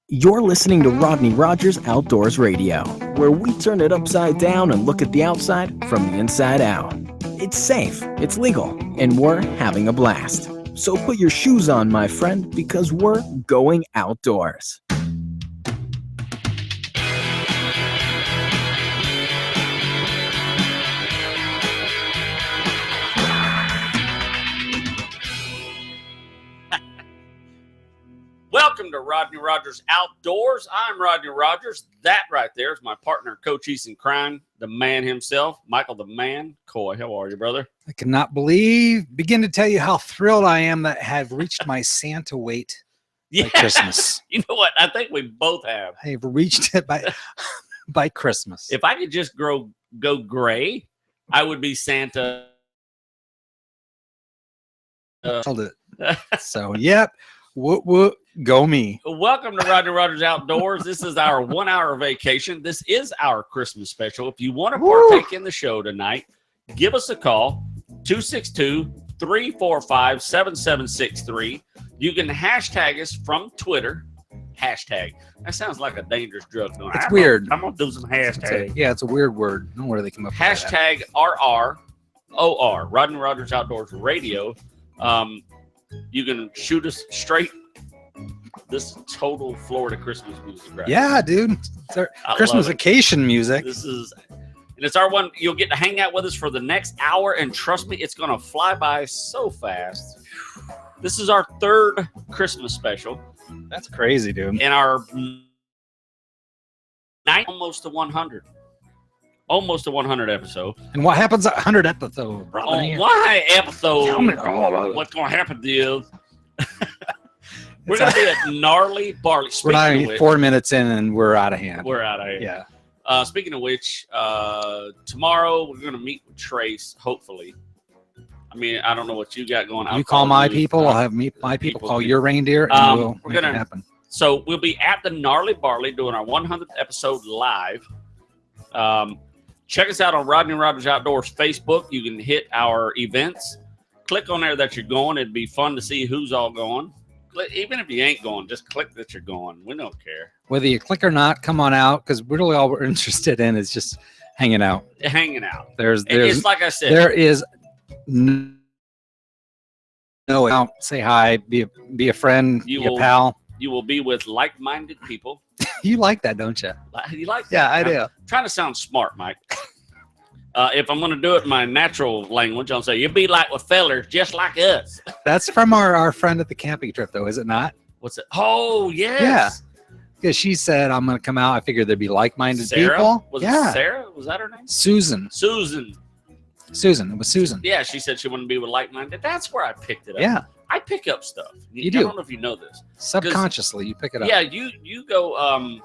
You're listening to Rodney Rogers Outdoors Radio, where we turn it upside down and look at the outside from the inside out. It's safe, it's legal, and we're having a blast. So put your shoes on, my friend, because we're going outdoors. Welcome to Rodney Rogers Outdoors. I'm Rodney Rogers. That right there is my partner, Coach Easton Crime, the man himself, Michael the Man. Coy, how are you, brother? I cannot begin to tell you how thrilled I am that I have reached my Santa weight by Christmas. You know what? I think we both have. I have reached it by Christmas. If I could just go gray, I would be Santa. Hold it. So, yep. Whoop, go me. Welcome to Rodney Rogers Outdoors. This is our 1 hour vacation. This is our Christmas special. If you want to partake in the show tonight, give us a call, 262-345-7763. You can hashtag us from Twitter. Hashtag. That sounds like a dangerous drug. It's weird. I'm going to do some hashtags. Yeah, it's a weird word. I don't know where they come up with that. Hashtag RROR, Rodney Rogers Outdoors Radio. You can shoot us straight. This is total Florida Christmas music, right? Yeah, dude. It's our Christmas vacation music. And it's our one. You'll get to hang out with us for the next hour, and trust me, it's going to fly by so fast. This is our third Christmas special. That's crazy, dude. And our almost to 100. Almost a 100 episode. And what happens at 100 episode? Why episode? Tell me all about it. What's going to happen is we're going to be at Gnarly Barley. We're not 4 minutes in and we're out of hand. We're out of hand. Yeah. Speaking of which, tomorrow we're going to meet with Trace, hopefully. I mean, I don't know what you got going on. You call my people, I'll have my people call your reindeer, and we'll make it happen. So we'll be at the Gnarly Barley doing our 100th episode live. Check us out on Rodney Rogers Outdoors Facebook. You can hit our events. Click on there that you're going. It'd be fun to see who's all going. Even if you ain't going, just click that you're going. We don't care. Whether you click or not, come on out, because really all we're interested in is just hanging out. Hanging out. It's like I said. There is no say hi, be a friend, be a pal. You will be with like-minded people. You like that, don't you? You like that? Yeah, I do. I'm trying to sound smart, Mike. If I'm going to do it in my natural language, I'll say, you'll be like with fellers just like us. That's from our friend at the camping trip, though, is it not? What's it? Oh, yes. Yeah. Because she said, I'm going to come out. I figured there'd be like-minded people. Was it Sarah? Was that her name? Susan. It was Susan. Yeah, she said she wanted to be with like-minded. That's where I picked it up. Yeah. I pick up stuff. You do. I don't know if you know this. Subconsciously, you pick it up. Yeah, you go,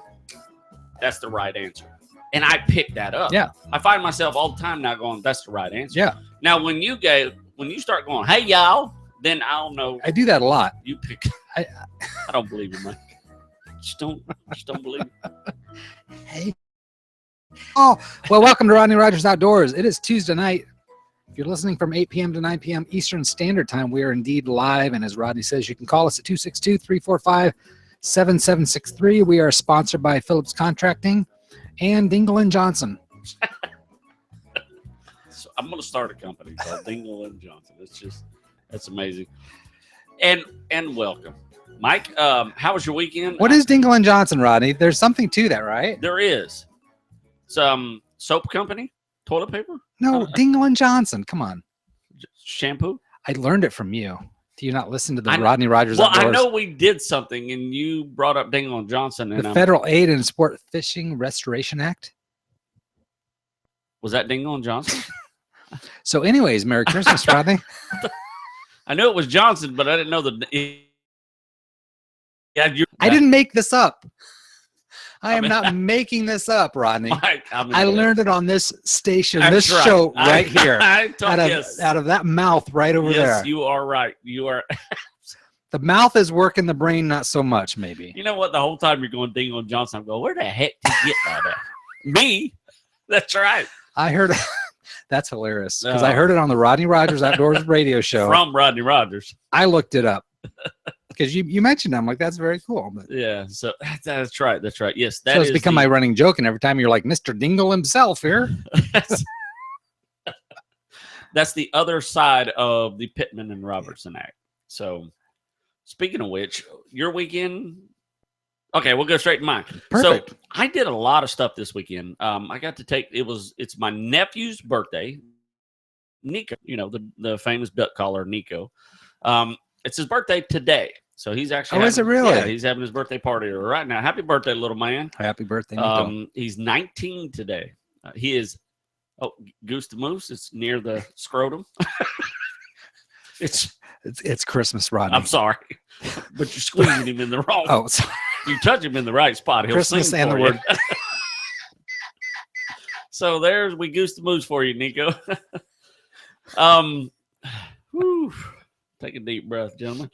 that's the right answer. And I pick that up. Yeah. I find myself all the time now going, that's the right answer. Yeah. Now, when you start going, hey, y'all, then I'll know. I do that a lot. You pick. I don't believe you, Mike. Just don't believe it. Hey. Oh, well, welcome to Rodney Rogers Outdoors. It is Tuesday night. If you're listening from 8 p.m. to 9 p.m. Eastern Standard Time, we are indeed live. And as Rodney says, you can call us at 262-345-7763. We are sponsored by Phillips Contracting and Dingle & Johnson. So I'm going to start a company called Dingle & Johnson. That's amazing. And welcome. Mike, how was your weekend? What is Dingle & Johnson, Rodney? There's something to that, right? There is. Some soap company? Toilet paper? No, Dingle & Johnson. Come on. Shampoo? I learned it from you. Do you not listen to the Rodney Rogers Outdoors? I know we did something, and you brought up Dingle & Johnson. And the Federal Aid and Sport Fishing Restoration Act. Was that Dingle & Johnson? So anyways, Merry Christmas, Rodney. I knew it was Johnson, but I didn't know I didn't make this up. I am not making this up, Rodney. Mike, I learned it on this station, show right here. Out of that mouth right over there. Yes, you are right. You are. The mouth is working, the brain not so much, maybe. You know what? The whole time you're going Dingle & Johnson, I'm going, where the heck did you get that at? Me? That's right. I heard it. That's hilarious because I heard it on the Rodney Rogers Outdoors radio show. From Rodney Rogers. I looked it up. because you mentioned I'm like, that's very cool. But Yeah, so that's right. That's right. Yes, that so it's is become my running joke, and every time you're like Mr. Dingle himself here. That's the other side of the Pittman and Robertson Act. So, speaking of which, your weekend. Okay, we'll go straight to mine. Perfect. So I did a lot of stuff this weekend. I got to take it's my nephew's birthday. Nico, the famous duck caller Nico. It's his birthday today. So he's actually is it really? Yeah, he's having his birthday party right now. Happy birthday, little man. Happy birthday, Nico. He's 19 today. He is Goose the Moose. It's near the scrotum. It's Christmas, Rodney. I'm sorry, but you're squeezing him in the wrong. Oh, sorry. You touch him in the right spot. He'll Christmas sing and for the you. word. So we Goose the Moose for you, Nico. Whew. Take a deep breath, gentlemen.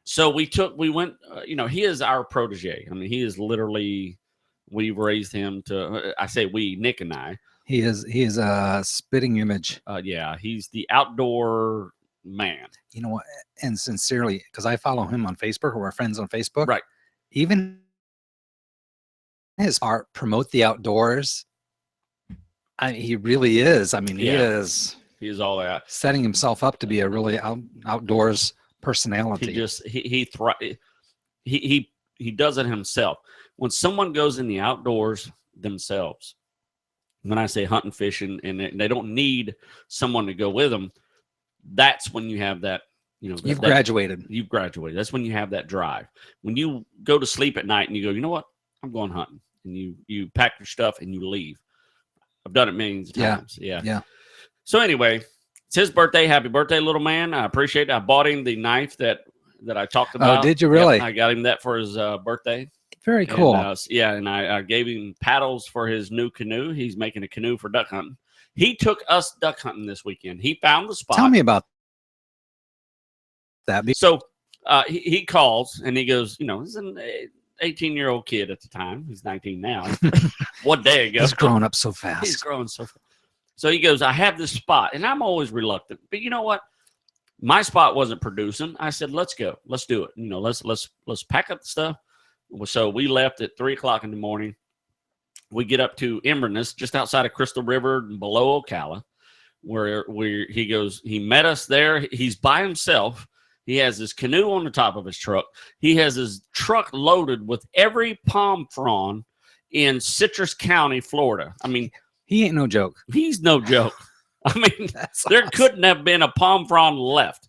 So we went. He is our protege. I mean, he is literally. We've raised him to. I say we, Nick and I. He is a spitting image. Yeah, he's the outdoor man. You know what? And sincerely, because I follow him on Facebook, or we're friends on Facebook. Right. Even his art promote the outdoors. He really is. I mean, he is. He is all that. Setting himself up to be a really outdoors personality. He does it himself. When someone goes in the outdoors themselves, when I say hunting, fishing, and they don't need someone to go with them, that's when you have that. You've graduated. You've graduated. That's when you have that drive. When you go to sleep at night and you go, you know what? I'm going hunting, and you pack your stuff and you leave. I've done it millions of times. Yeah. So anyway, it's his birthday. Happy birthday, little man. I appreciate it. I bought him the knife that I talked about. Oh, did you really? Yep, I got him that for his birthday. Very cool. And I gave him paddles for his new canoe. He's making a canoe for duck hunting. He took us duck hunting this weekend. He found the spot. Tell me about that. So he calls and he goes, he's an 18-year-old kid at the time. He's 19 now. One day ago. He's growing up so fast. He's growing so fast. So he goes, I have this spot. And I'm always reluctant. But you know what? My spot wasn't producing. I said, let's go. Let's do it. Let's pack up the stuff. So we left at 3:00 in the morning. We get up to Inverness, just outside of Crystal River, below Ocala, where he met us there. He's by himself. He has his canoe on the top of his truck. He has his truck loaded with every palm frond in Citrus County, Florida. I mean, he ain't no joke. He's no joke. I mean, there couldn't have been a palm frond left.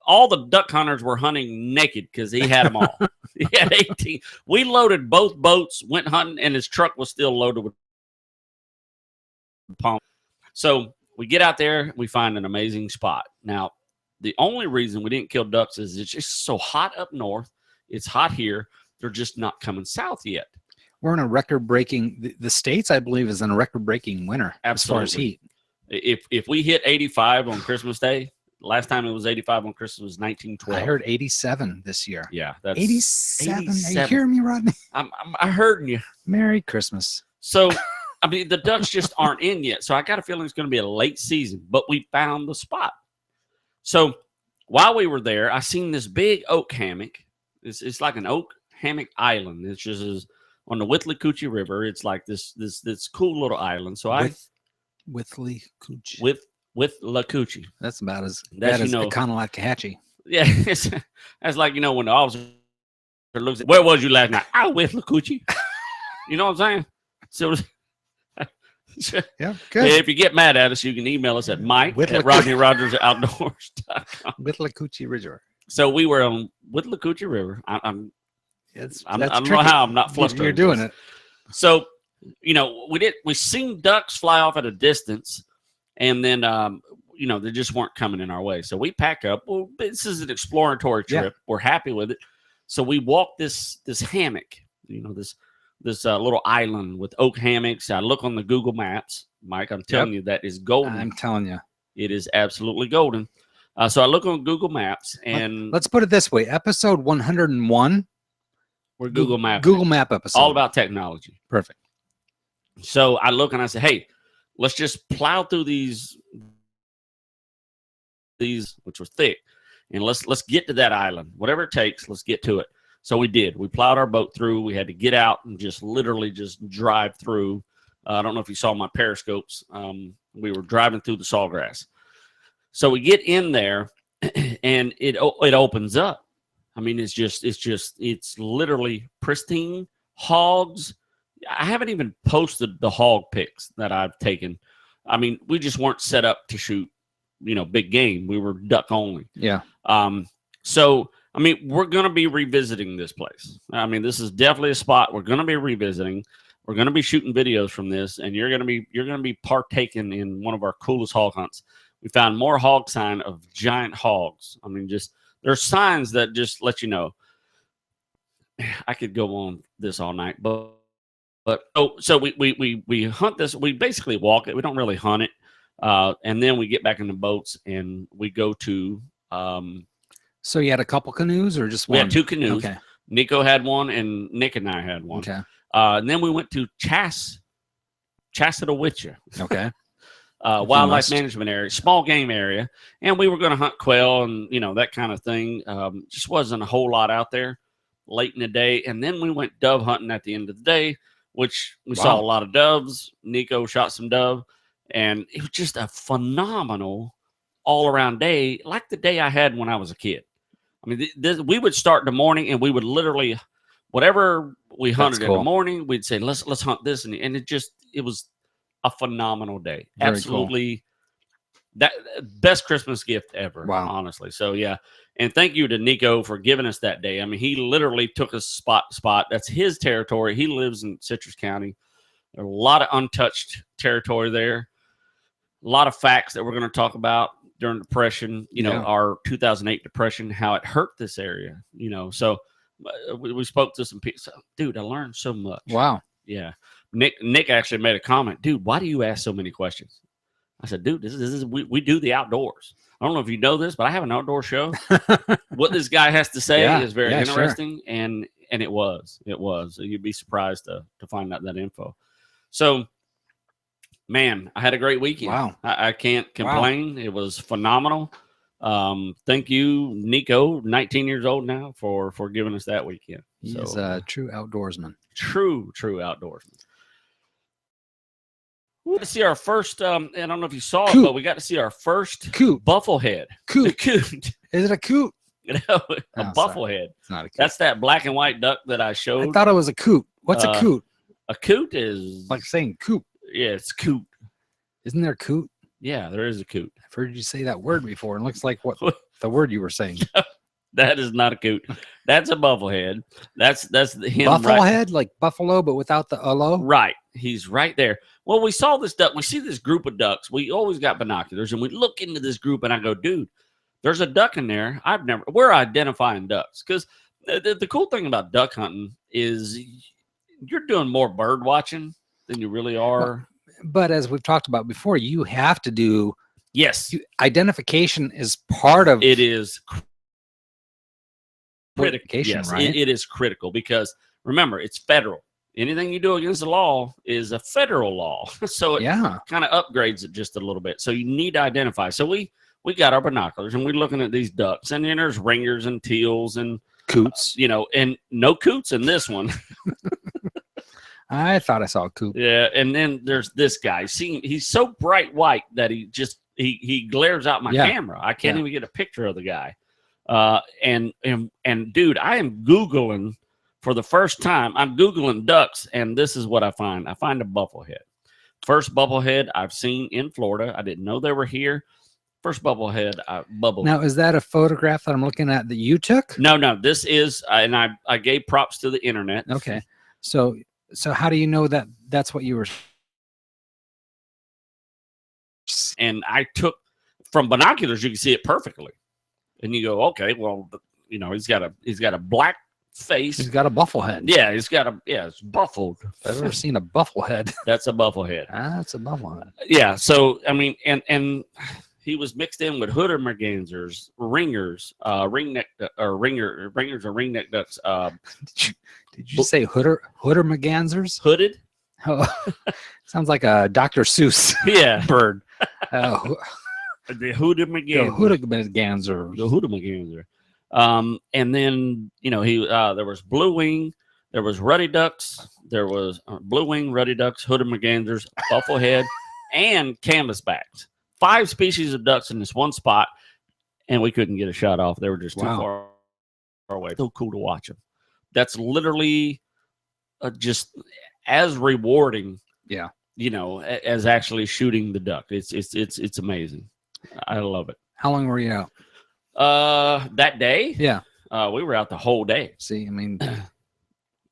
All the duck hunters were hunting naked because he had them all. He had 18. We loaded both boats, went hunting, and his truck was still loaded with palm. So we get out there, we find an amazing spot. Now, the only reason we didn't kill ducks is it's just so hot up north. It's hot here. They're just not coming south yet. We're in a record-breaking. The States, I believe, is in a record-breaking winter. Absolutely. As far as heat. If we hit 85 on Christmas Day. Last time it was 85 on Christmas was 1912. I heard 87 this year. Yeah, that's 87. Are you hearing me, Rodney? I heard you. Merry Christmas. So, I mean, the ducks just aren't in yet. So I got a feeling it's going to be a late season, but we found the spot. So while we were there, I seen this big oak hammock. It's like an oak hammock island. It's just on the Withlacoochee River. It's like this cool little island. So Withlacoochee. With Withlacoochee. That's about as bad as Econolatkahatchee. Yeah, that's like, when the officer looks at, where was you last night? I was with Withlacoochee. You know what I'm saying? So, yeah, good. If you get mad at us, you can email us at mike@RodneyRogersOutdoors.com. Withlacoochee River. So we were on Withlacoochee River. I don't know how I'm not flustered. You're doing it. So, we seen ducks fly off at a distance. And then, they just weren't coming in our way. So we pack up. Well, this is an exploratory trip. Yeah. We're happy with it. So we walk this hammock, this little island with oak hammocks. I look on the Google Maps, Mike. I'm telling you, that is golden. I'm telling you. It is absolutely golden. So I look on Google Maps. And let's put it this way. Episode 101. We're Google Map episode. All about technology. Perfect. So I look and I say, hey, let's just plow through these, which were thick. and let's get to that island, whatever it takes. Let's get to it. So we did. We plowed our boat through. We had to get out and just literally just drive through. I don't know if you saw my periscopes. We were driving through the sawgrass. So we get in there, and it opens up. I mean, it's literally pristine. Hogs. I haven't even posted the hog pics that I've taken. I mean, we just weren't set up to shoot, big game. We were duck only. Yeah. So, I mean, we're going to be revisiting this place. I mean, this is definitely a spot we're going to be revisiting. We're going to be shooting videos from this, and you're going to be partaking in one of our coolest hog hunts. We found more hog sign of giant hogs. I mean, there's signs that just let you know. I could go on this all night, but so we hunt this. We basically walk it. We don't really hunt it, and then we get back in the boats and we go to. So you had a couple canoes or just one? We had 2 canoes. Okay. Nico had one, and Nick and I had one. Okay. And then we went to Chassidowitcha. Okay. Wildlife management area, small game area, and we were going to hunt quail and that kind of thing. Just wasn't a whole lot out there late in the day, and then we went dove hunting at the end of the day, which we saw a lot of doves. Nico shot some dove, and it was just a phenomenal all-around day, like the day I had when I was a kid. I mean, we would start in the morning, and we would literally, whatever we hunted in the morning, we'd say, let's hunt this, and it was a phenomenal day. Very absolutely cool. That best Christmas gift ever. Wow. Honestly. So yeah. And thank you to Nico for giving us that day. I mean, he literally took us spot. That's his territory. He lives in Citrus County. There's a lot of untouched territory there. A lot of facts that we're going to talk about during Depression, our 2008 Depression, how it hurt this area, so we spoke to some people. So, dude, I learned so much. Wow. Yeah. Nick actually made a comment. Dude, why do you ask so many questions? I said, dude, this is we do the outdoors. I don't know if you know this, but I have an outdoor show. What this guy has to say is very interesting, sure. and it was. You'd be surprised to find out that info. So, man, I had a great weekend. Wow. I can't complain. Wow. It was phenomenal. Thank you, Nico, 19 years old now, for giving us that weekend. He's a true outdoorsman. True outdoorsman. We got to see our first, I don't know if you saw it, but we got to see our first coot. Bufflehead. Coot. Coot. Is it a coot? Bufflehead. It's not a coot. That's that black and white duck that I showed. I thought it was a coot. What's a coot? A coot is... like saying coot. Yeah, it's coot. Isn't there coot? Yeah, there is a coot. I've heard you say that word before, and it looks like what the word you were saying. That is not a coot. That's a bufflehead. That's him. Bufflehead, like buffalo, but without the alo. Right. He's right there. Well, we saw this duck. We see this group of ducks. We always got binoculars, and we look into this group, and I go, dude, there's a duck in there. We're identifying ducks, because the cool thing about duck hunting is you're doing more bird watching than you really are. But as we've talked about before, you have to do. Yes. Identification is part of it. Is critical. Yes, right? It is critical, because remember, it's federal. Anything you do against the law is a federal law. So it kind of upgrades it just a little bit. So you need to identify. So we got our binoculars, and we're looking at these ducks, and then there's ringers and teals and coots, and no coots in this one. I thought I saw a coot. Yeah, and then there's this guy. See, he's so bright white that he glares out my camera. I can't even get a picture of the guy. And dude, I am Googling for the first time. I'm Googling ducks, and this is what I find. I find a bufflehead. First bufflehead I've seen in Florida. I didn't know they were here. First bubblehead. Now, is that a photograph that I'm looking at that you took? No. This is, and I gave props to the internet. Okay. So how do you know that that's what you were? And I took from binoculars, you can see it perfectly. And you go, okay, well, he's got a black face. He's got a buffle head. Yeah, it's buffled. I've ever seen a buffle head. That's a buffle head. That's a buffle head. Yeah. So I mean, and he was mixed in with hooded mergansers, ringers, ringers or ringneck ducks. Did you say hooder mergansers? Hooded. Oh, sounds like a Dr. Seuss bird. The Hoodaganzer. The The Hoodaganzer. And then, there was blue wing, there was ruddy ducks, there was blue wing, ruddy ducks, Hoodaganzers, bufflehead, and canvasbacks. 5 species of ducks in this one spot, and we couldn't get a shot off. They were just too far away. So cool to watch them. That's literally just as rewarding. Yeah. As actually shooting the duck. It's amazing. I love it. How long were you out? That day? Yeah. We were out the whole day. See, I mean,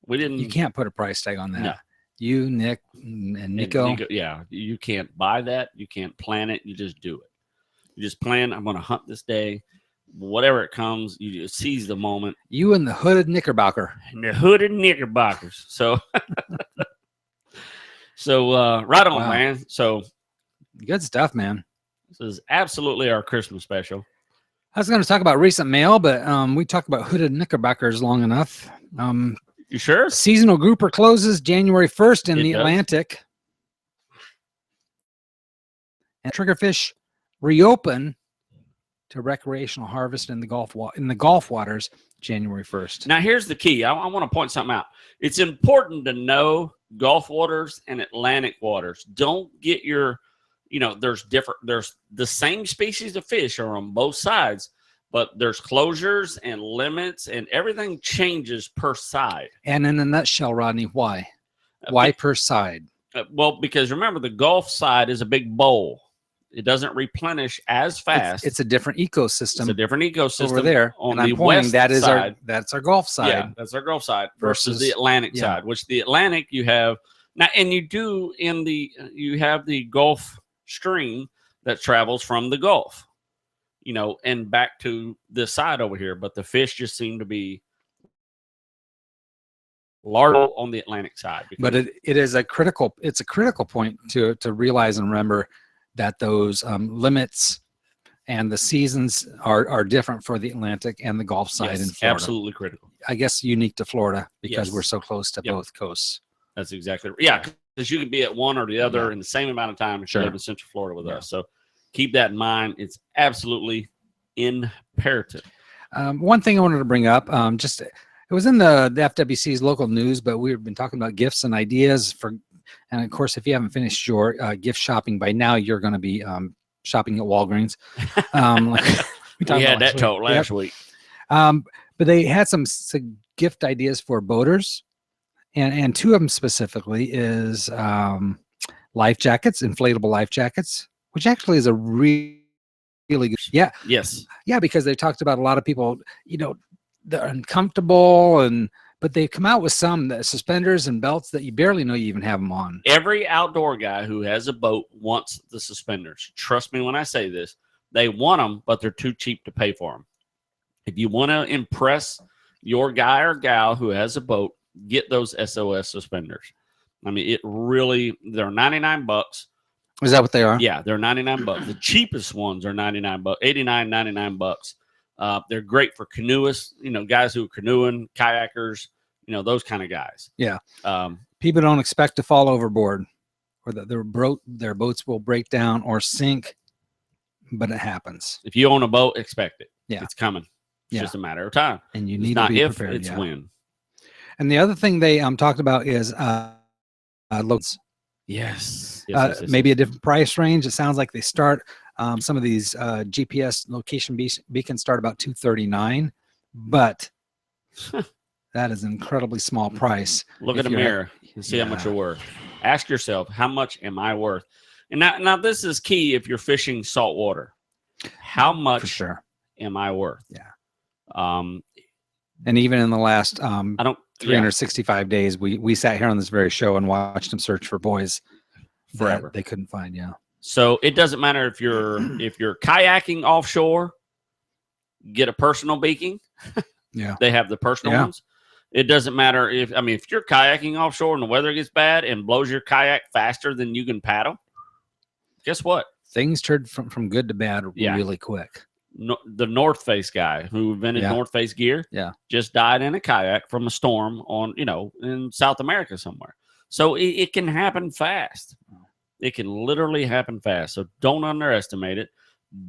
we didn't. You can't put a price tag on that. No. You, Nick, and Nico. Yeah, you can't buy that. You can't plan it. You just do it. You just plan. I'm going to hunt this day. Whatever it comes, you just seize the moment. You and the hooded knickerbocker. And the hooded knickerbockers. So, right on, man. So, good stuff, man. This is absolutely our Christmas special. I was going to talk about recent mail, but we talked about hooded knickerbockers long enough. You sure? Seasonal grouper closes January 1st in the Atlantic. And triggerfish reopen to recreational harvest in the Gulf waters January 1st. Now, here's the key. I want to point something out. It's important to know Gulf waters and Atlantic waters. Don't get there's the same species of fish are on both sides, but there's closures and limits, and everything changes per side. And in a nutshell, Rodney, why? Why per side? Well, because remember, the Gulf side is a big bowl. It doesn't replenish as fast. It's a different ecosystem. It's a different ecosystem over there. On and the west side. That's our Gulf side. Yeah, that's our Gulf side versus the Atlantic side. Which the Atlantic you have now, and you have the Gulf Stream that travels from the Gulf, and back to this side over here. But the fish just seem to be larger on the Atlantic side. But it is a critical point to realize and remember that those limits and the seasons are different for the Atlantic and the Gulf side in Florida. Absolutely critical. I guess unique to Florida because we're so close to both coasts. That's exactly right. Yeah, because you can be at one or the other in the same amount of time if you live in Central Florida with us. So keep that in mind. It's absolutely imperative. One thing I wanted to bring up, it was in the FWC's local news, but we've been talking about gifts and ideas and of course, if you haven't finished your gift shopping by now, you're going to be shopping at Walgreens. We had that talk last week. But they had some gift ideas for boaters, and 2 of them specifically is life jackets, inflatable life jackets, which actually is a really good. Yeah. Yes. Yeah, because they talked about a lot of people, they're uncomfortable but they come out with some suspenders and belts that you barely know you even have them on. Every outdoor guy who has a boat wants the suspenders. Trust me when I say this. They want them, but they're too cheap to pay for them. If you want to impress your guy or gal who has a boat, get those SOS suspenders. I mean, they're $99. Is that what they are? Yeah, they're $99. The cheapest ones are $99, $89, $99. They're great for canoeists, guys who are canoeing, kayakers, those kind of guys. Yeah. People don't expect to fall overboard or that their boats will break down or sink, but it happens. If you own a boat, expect it. Yeah. It's coming. It's just a matter of time. And you need to be prepared. It's when. And the other thing they talked about is loads. Yes. Maybe a different price range. It sounds like they start some of these GPS location beacons start about $239, but that is an incredibly small price. Look at a mirror and see how much you're worth. Ask yourself, how much am I worth? And now this is key if you're fishing saltwater. How much am I worth? Yeah. And even in the last 365 days, we sat here on this very show and watched them search for buoys forever. They couldn't find. Yeah. So it doesn't matter if you're kayaking offshore, get a personal beacon. Yeah. They have the personal ones. It doesn't matter if you're kayaking offshore and the weather gets bad and blows your kayak faster than you can paddle. Guess what? Things turned from good to bad really quick. The North Face guy who invented North Face gear just died in a kayak from a storm in South America somewhere. So it can happen fast. It can literally happen fast. So don't underestimate it.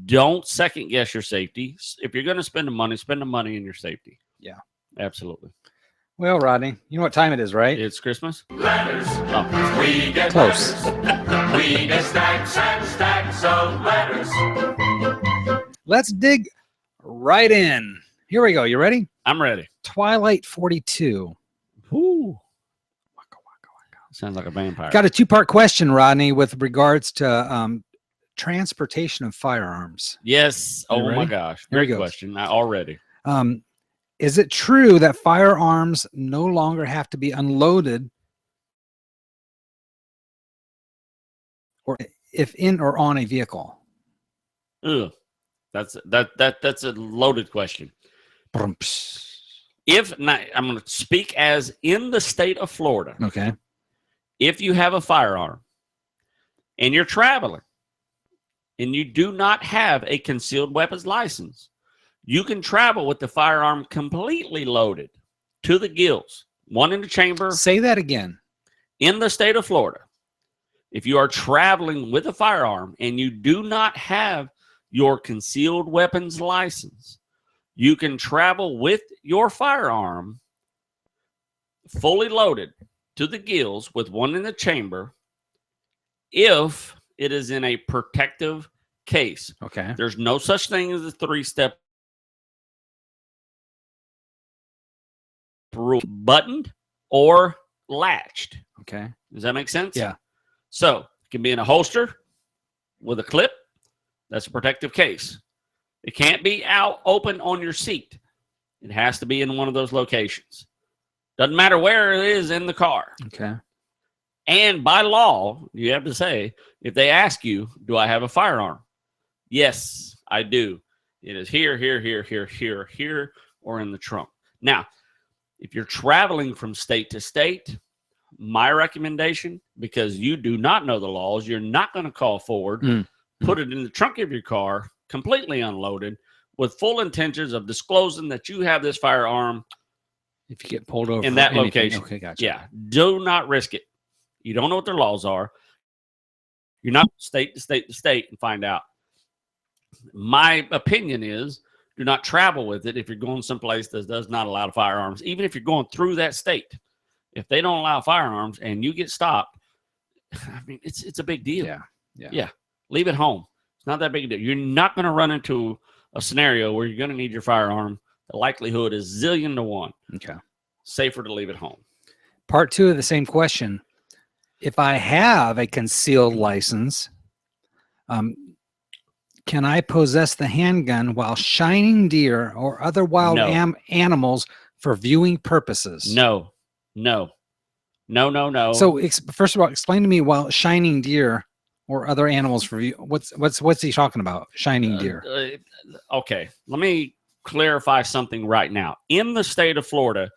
Don't second guess your safety. If you're going to spend the money in your safety. Yeah. Absolutely. Well, Rodney, you know what time it is, right? It's Christmas. Letters. Oh. We get Close. letters. We get stacks and stacks of letters. Let's dig right in. Here we go. You ready? I'm ready. Twilight 42. Ooh. Sounds like a vampire. Got a two-part question, Rodney, with regards to transportation of firearms. Yes. You Oh my ready? gosh. Here we Great go. question. Already. Is it true that firearms no longer have to be unloaded or if in or on a vehicle? Ugh. That's a loaded question. Brumps. If not, I'm going to speak as in the state of Florida. Okay. If you have a firearm and you're traveling and you do not have a concealed weapons license, you can travel with the firearm completely loaded to the gills, one in the chamber. Say that again. In the state of Florida, if you are traveling with a firearm and you do not have your concealed weapons license, you can travel with your firearm fully loaded to the gills with one in the chamber if it is in a protective case. Okay. There's no such thing as a 3-step rule, buttoned or latched. Okay. Does that make sense? Yeah. So it can be in a holster with a clip. That's a protective case. It can't be out open on your seat. It has to be in one of those locations. Doesn't matter where it is in the car. Okay. And by law, you have to say, if they ask you, do I have a firearm? Yes, I do. It is here, or in the trunk. Now, if you're traveling from state to state, my recommendation, because you do not know the laws, you're not going to call forward, put it in the trunk of your car, completely unloaded, with full intentions of disclosing that you have this firearm If you get pulled over in that anything. location. Okay, gotcha. Yeah, do not risk it. You don't know what their laws are. You're not state to state to state and find out. My opinion is do not travel with it if you're going someplace that does not allow firearms, even if you're going through that state. If they don't allow firearms and you get stopped, I mean, it's a big deal. Yeah. Leave it home. It's not that big a deal. You're not going to run into a scenario where you're going to need your firearm. The likelihood is 1,000,000 to 1. Okay. Safer to leave it home. Part two of the same question. If I have a concealed license, can I possess the handgun while shining deer or other wild No. animals for viewing purposes? No. So first of all, explain to me while shining deer or other animals for view. What's he talking about? Shining deer. Okay. Let me clarify something right now. In the state of Florida,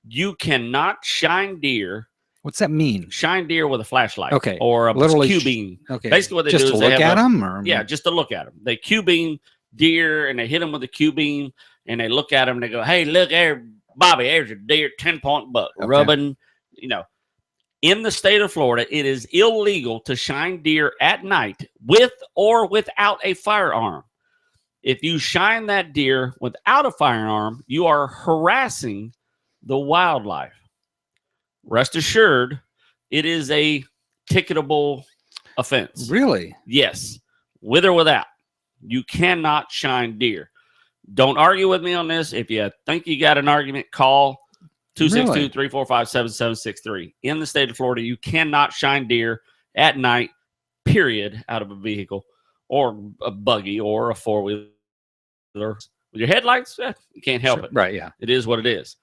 you cannot shine deer. What's that mean? Shine deer with a flashlight. Okay. Or a Literally Q-beam. Okay. Basically what they just do to is they look have at them, or yeah, just to look at them. They Q-beam deer and they hit them with a Q-beam and they look at them and they go, hey, look there, Bobby, there's a deer, 10-point buck, Okay. rubbing, In the state of Florida, it is illegal to shine deer at night with or without a firearm. If you shine that deer without a firearm, you are harassing the wildlife. Rest assured, it is a ticketable offense. Really? Yes, with or without. You cannot shine deer. Don't argue with me on this. If you think you got an argument, call 262-345-7763. In the state of Florida, you cannot shine deer at night, period, out of a vehicle or a buggy or a four-wheeler. With your headlights, you can't help it. Right, yeah. It is what it is.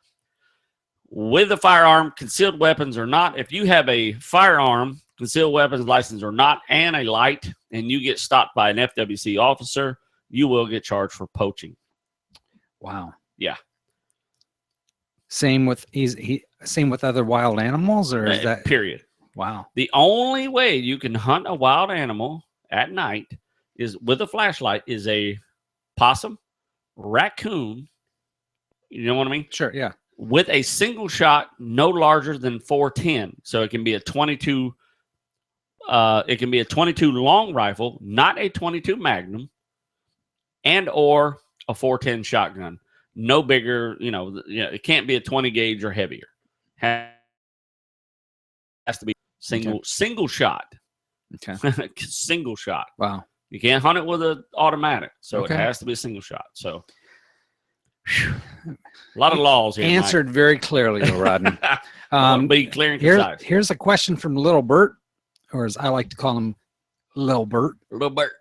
With a firearm, concealed weapons or not, if you have a firearm, concealed weapons license or not, and a light, and you get stopped by an FWC officer, you will get charged for poaching. Wow. Yeah. Same with same with other wild animals, or is that period? Wow. The only way you can hunt a wild animal at night is with a flashlight is a possum, raccoon. You know what I mean? Sure, yeah. With a single shot no larger than 410. So it can be a 22 it can be a 22 long rifle, not a 22 Magnum. and or a 410 shotgun. No bigger, it can't be a 20 gauge or heavier. Has to be single shot. Okay. Single shot. Wow. You can't hunt it with an automatic, so Okay. it has to be a single shot. So, a lot of laws here. Answered very clearly, though, Rodney. Be clear and concise. Here's a question from Little Bert, or as I like to call him, Lil Bert. Little Bert.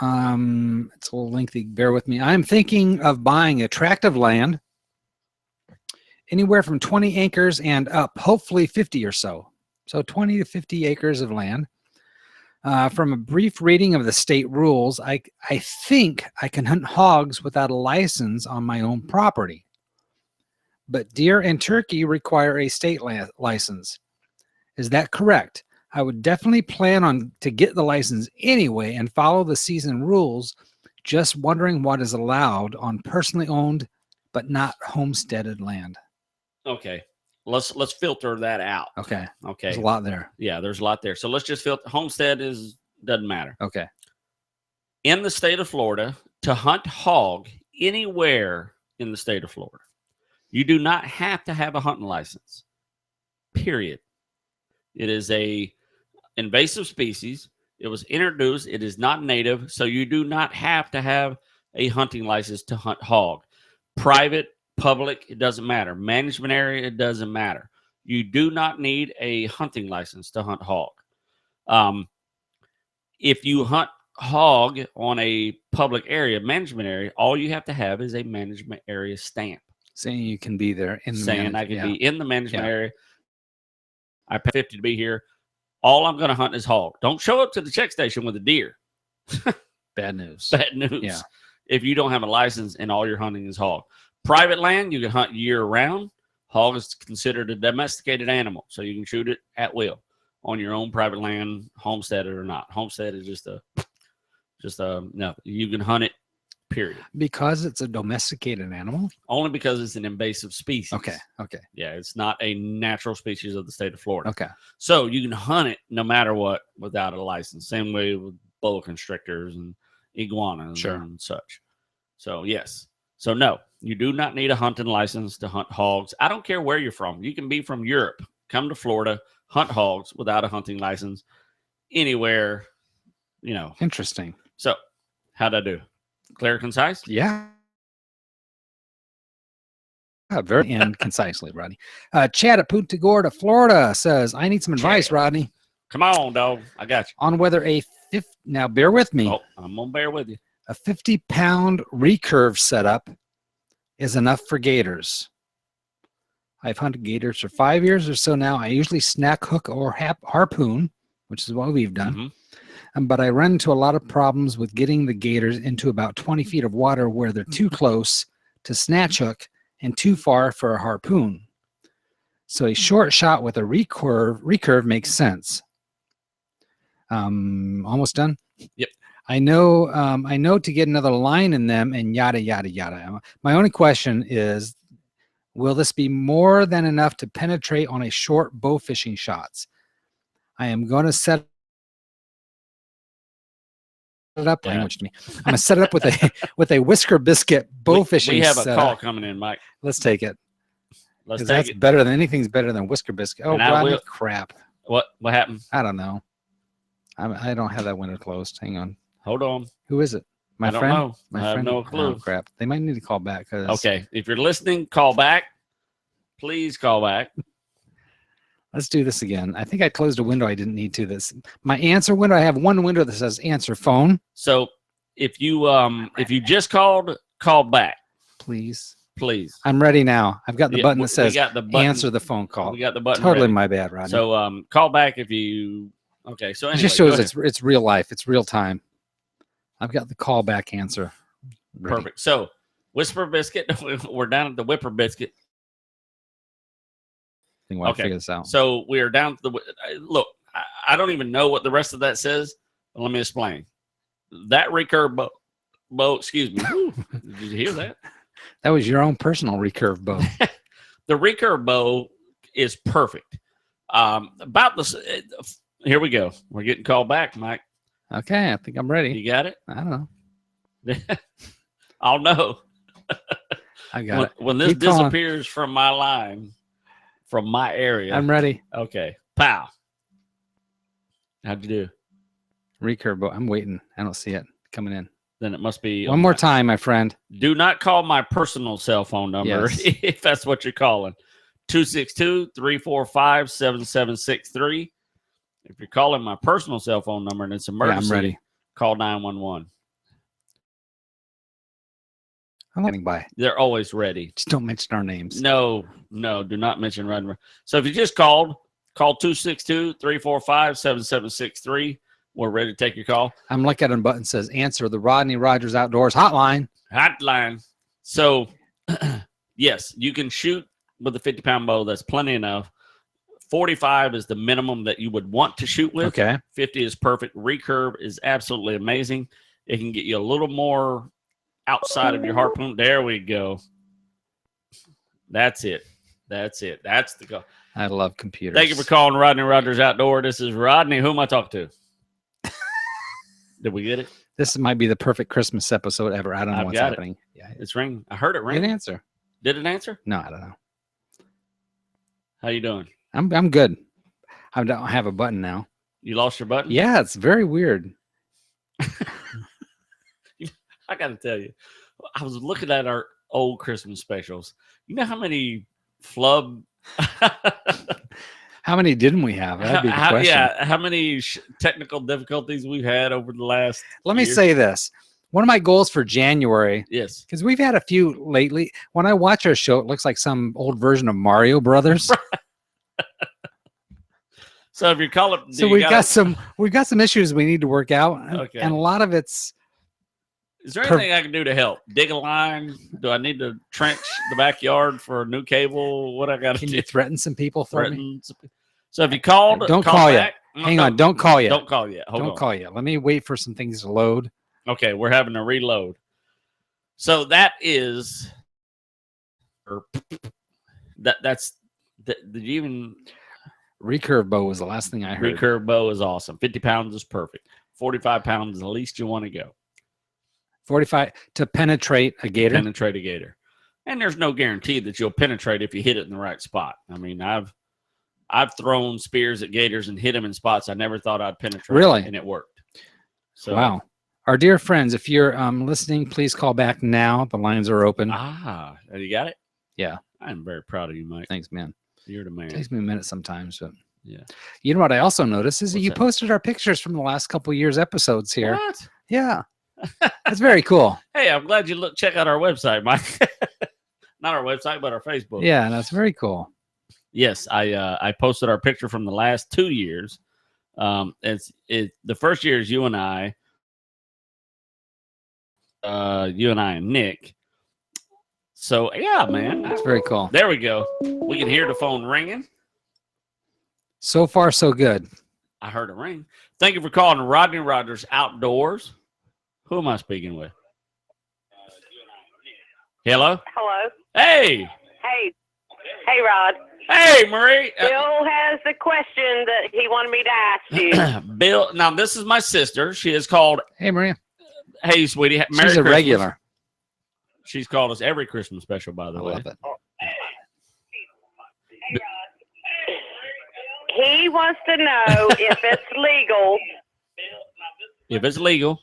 It's a little lengthy. Bear with me. I'm thinking of buying a tract of land, anywhere from 20 acres and up, hopefully 50 or so. So 20 to 50 acres of land. From a brief reading of the state rules, I think I can hunt hogs without a license on my own property. But deer and turkey require a state license. Is that correct? I would definitely plan on to get the license anyway and follow the season rules. Just wondering what is allowed on personally owned but not homesteaded land. Okay. Let's filter that out. Okay. Okay. There's a lot there. Yeah, there's a lot there. So let's just filter. Homestead doesn't matter. Okay. In the state of Florida, to hunt hog anywhere in the state of Florida, you do not have to have a hunting license. Period. It is a invasive species. It was introduced. It is not native, so you do not have to have a hunting license to hunt hog. Private, public, it doesn't matter. Management area, it doesn't matter. You do not need a hunting license to hunt hog. If you hunt hog on a public area, management area, all you have to have is a management area stamp. Saying you can be there in the saying I can be in the management area. I pay $50 to be here. All I'm going to hunt is hog. Don't show up to the check station with a deer. Bad news. Bad news. Yeah. If you don't have a license and all you're hunting is hog. Private land, you can hunt year round. Hog is considered a domesticated animal, so you can shoot it at will on your own private land, homesteaded or not. Homestead is just no. You can hunt it, period. Because it's a domesticated animal? Only because it's an invasive species. Okay. Yeah, it's not a natural species of the state of Florida. Okay. So you can hunt it no matter what without a license. Same way with boa constrictors and iguanas and such. So yes. So no, you do not need a hunting license to hunt hogs. I don't care where you're from. You can be from Europe, come to Florida, hunt hogs without a hunting license anywhere, Interesting. So how'd I do? Clear, concise? Yeah. Very and concisely, Rodney. Chad at Punta Gorda, Florida says, I need some advice, Rodney. Come on, dog. I got you. On whether now bear with me. Oh, I'm going to bear with you. A 50-pound recurve setup is enough for gators. I've hunted gators for 5 years or so now. I usually snack hook or harpoon, which is what we've done. But I run into a lot of problems with getting the gators into about 20 feet of water where they're too close to snatch hook and too far for a harpoon. So a short shot with a recurve makes sense. Almost done? Yep. I know to get another line in them and yada, yada, yada. My only question is, will this be more than enough to penetrate on a short bow fishing shots? I am going to set it up. Yeah. I'm going to set it up with a whisker biscuit bow fishing. We have a setup. call coming in, Mike. Let's take it. Let's take That's it. better than anything's better than whisker biscuit. Oh, Rodney, crap. What happened? I don't know. I don't have that window closed. Hang on. Hold on. Who is it? My I don't friend? know. My I have friend? no clue. Oh, crap. They might need to call back. Okay. If you're listening, call back. Please call back. Let's do this again. I think I closed a window I didn't need to. My answer window, I have one window that says answer phone. So if you just called, call back. Please. I'm ready now. I've got the button that says answer the the phone call. We got the button. Totally ready. my bad, Rodney. So call back if you okay. So anyway, it just shows it's real life. It's real time. I've got the callback answer. Ready. Perfect. So Whisper Biscuit, we're down at the Whipper Biscuit. I think we'll figure this out. So we are down to the look. I don't even know what the rest of that says. But let me explain. That recurve bow. Excuse me. Did you hear that? That was your own personal recurve bow. The recurve bow is perfect. About this. Here we go. We're getting called back, Mike. Okay, I think I'm ready. You got it? I don't know. I'll know. I got it. When this Keep calling. disappears from my line, from my area. I'm ready. Okay. Pow. How'd you do? Recurve boat. I'm waiting. I don't see it coming in. Then it must be One more time, my friend. Do not call my personal cell phone number Yes. if that's what you're calling. 262-345-7763. If you're calling my personal cell phone number and it's emergency, I'm ready. call 911. I'm getting by. They're always ready. Just don't mention our names. No, do not mention Rodney. So if you just called, call 262-345-7763. We're ready to take your call. I'm looking at a button that says answer the Rodney Rogers Outdoors hotline. Hotline. So, yes, you can shoot with a 50-pound bow. That's plenty enough. 45 is the minimum that you would want to shoot with. Okay. 50 is perfect. Recurve is absolutely amazing. It can get you a little more outside of your harpoon. There we go. That's it. That's the goal. I love computers. Thank you for calling Rodney Rogers Outdoor. This is Rodney. Who am I talking to? Did we get it? This might be the perfect Christmas episode ever. I don't know I've what's got happening. Yeah. It's ringing. I heard it ring. Good answer. Did it answer? No, I don't know. How you doing? I'm good. I don't have a button now. You lost your button? Yeah, it's very weird. I got to tell you, I was looking at our old Christmas specials. You know how many flub? How many didn't we have? That'd be the question. Yeah, how many technical difficulties we've had over the last Let me year? say this. One of my goals for January, Yes. because we've had a few lately. When I watch our show, it looks like some old version of Mario Brothers. So if you call it, So we've got some issues we need to work out. Okay. And a lot of it's Is there anything I can do to help? Dig a line? Do I need to trench the backyard for a new cable? What I got to can do? you threaten some people for me? Threaten some- So if you called, Don't call back. yet. Hang on, don't call yet. Don't call yet. Hold Don't on. call yet. Let me wait for some things to load. Okay, we're having to reload. So that is, that's did you even Recurve bow was the last thing I heard. recurve bow is awesome. 50 pounds is perfect. 45 pounds is the least you want to go. 45 to penetrate a gator. Penetrate a gator. And there's no guarantee that you'll penetrate if you hit it in the right spot. I mean, I've thrown spears at gators and hit them in spots I never thought I'd penetrate. Really? And it worked. So, Wow. Our dear friends, if you're listening, please call back now. The lines are open. You got it? Yeah. I'm very proud of you, Mike. Thanks, man. You're the man. It takes me a minute sometimes, but Yeah. you know what I also noticed is that What's you that? posted our pictures from the last couple years episodes here. What? Yeah. That's very cool. Hey, I'm glad you check out our website, Mike. Not our website, but our Facebook. Yeah, that's very cool. Yes, I posted our picture from the last 2 years. The first year is you and I and Nick. So yeah, man. That's very cool. There we go. We can hear the phone ringing. So far, so good. I heard a ring. Thank you for calling Rodney Rogers Outdoors. Who am I speaking with? Hello? Hello. Hey. Hey, Rod. Hey, Marie. Bill has a question that he wanted me to ask you. Bill, now this is my sister. She is called, Hey, Maria. hey, sweetie. Merry She's a Christmas. regular. She's called us every Christmas special, by I the way. love it. He wants to know if it's legal If it's legal,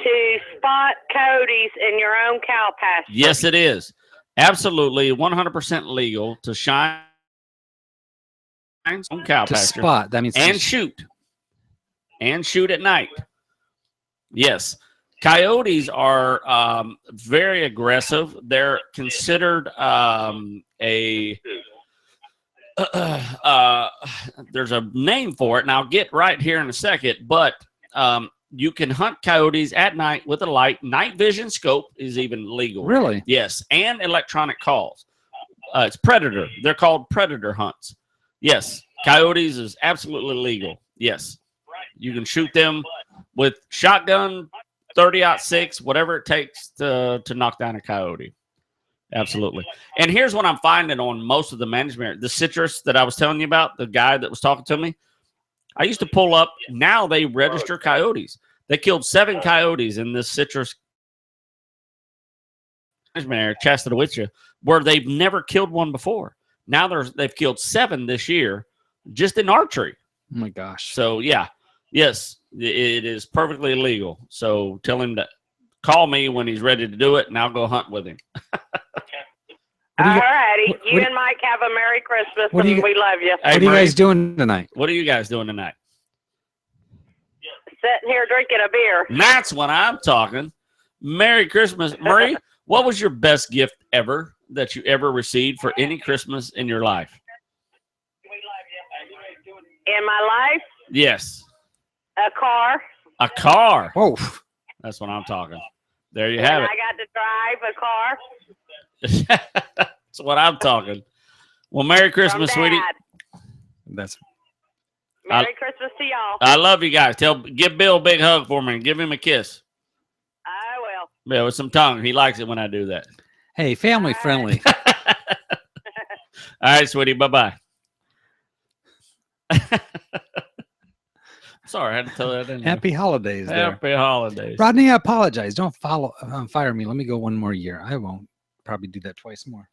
to spot coyotes in your own cow pasture. yes, it is. Absolutely 100% legal to shine on cow To pasture spot. That means and shoot at night. Yes. Coyotes are very aggressive. They're considered there's a name for it, and I'll get right here in a second, but you can hunt coyotes at night with a light. Night vision scope is even legal. Really? Yes, and electronic calls. It's predator. They're called predator hunts. Yes, coyotes is absolutely legal. Yes, you can shoot them with shotgun, 30-06, whatever it takes to knock down a coyote. Absolutely. And here's what I'm finding on most of the management. The citrus that I was telling you about, the guy that was talking to me, I used to pull up. Now they register coyotes. They killed 7 coyotes in this citrus area, Chastity, where they've never killed one before. Now they've killed 7 this year just in archery. Oh my gosh. So yeah, yes, it is perfectly legal. So tell him to call me when he's ready to do it, and I'll go hunt with him. All righty. You and Mike have a Merry Christmas, and we love you. Hey, what are you guys doing tonight? What are you guys doing tonight? Sitting here drinking a beer. That's what I'm talking. Merry Christmas. Marie, what was your best gift ever that you ever received for any Christmas in your life? In my life, Yes. a car. A car. Whoa. That's what I'm talking. There you have And it. I got to drive a car. That's what I'm talking. Well, Merry Christmas, from sweetie. Dad. That's Merry Christmas to y'all. I love you guys. Give Bill a big hug for me and give him a kiss. I will. Yeah, with some tongue. He likes it when I do that. hey, family friendly. All right, sweetie. Bye-bye. Sorry, I had to tell that. Didn't I? Happy holidays there. Happy holidays. Rodney, I apologize. Don't fire me. Let me go one more year. I won't probably do that twice more.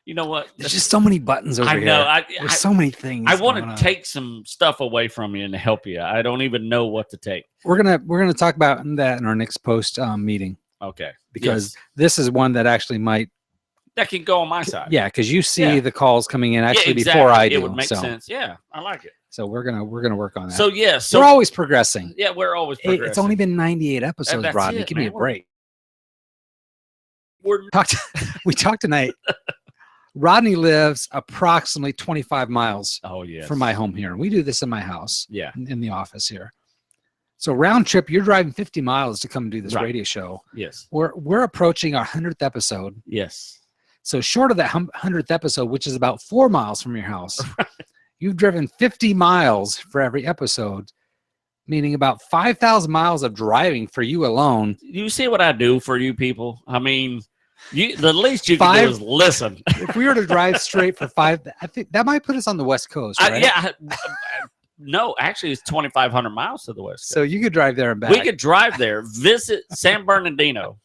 You know what? There's just so many buttons over I here. know. There's so many things. I want going on. to take some stuff away from you and help you. I don't even know what to take. We're gonna talk about that in our next post meeting, Okay. because Yes. this is one that actually might. That can go on my side. Yeah, because you see Yeah. the calls coming in Yeah, actually exactly. before I do. It would make so, sense. Yeah, I like it. So we're gonna work on that. So yeah, we're always progressing. yeah, we're always Hey, progressing. it's only been 98 episodes, that's Rodney. it, Give me a man. break. We're We talked tonight. Rodney lives approximately 25 miles yes. from my home here. We do this in my house, Yeah. in the office here. So round trip, you're driving 50 miles to come do this Right. radio show. Yes. We're approaching our 100th episode. Yes. So short of that 100th episode, which is about 4 miles from your house, you've driven 50 miles for every episode, meaning about 5,000 miles of driving for you alone. You see what I do for you people? I mean, the least you can do is listen. If we were to drive straight for 5, I think that might put us on the West Coast, right? No, actually, it's 2,500 miles to the west coast. So you could drive there and back. We could drive there, visit San Bernardino,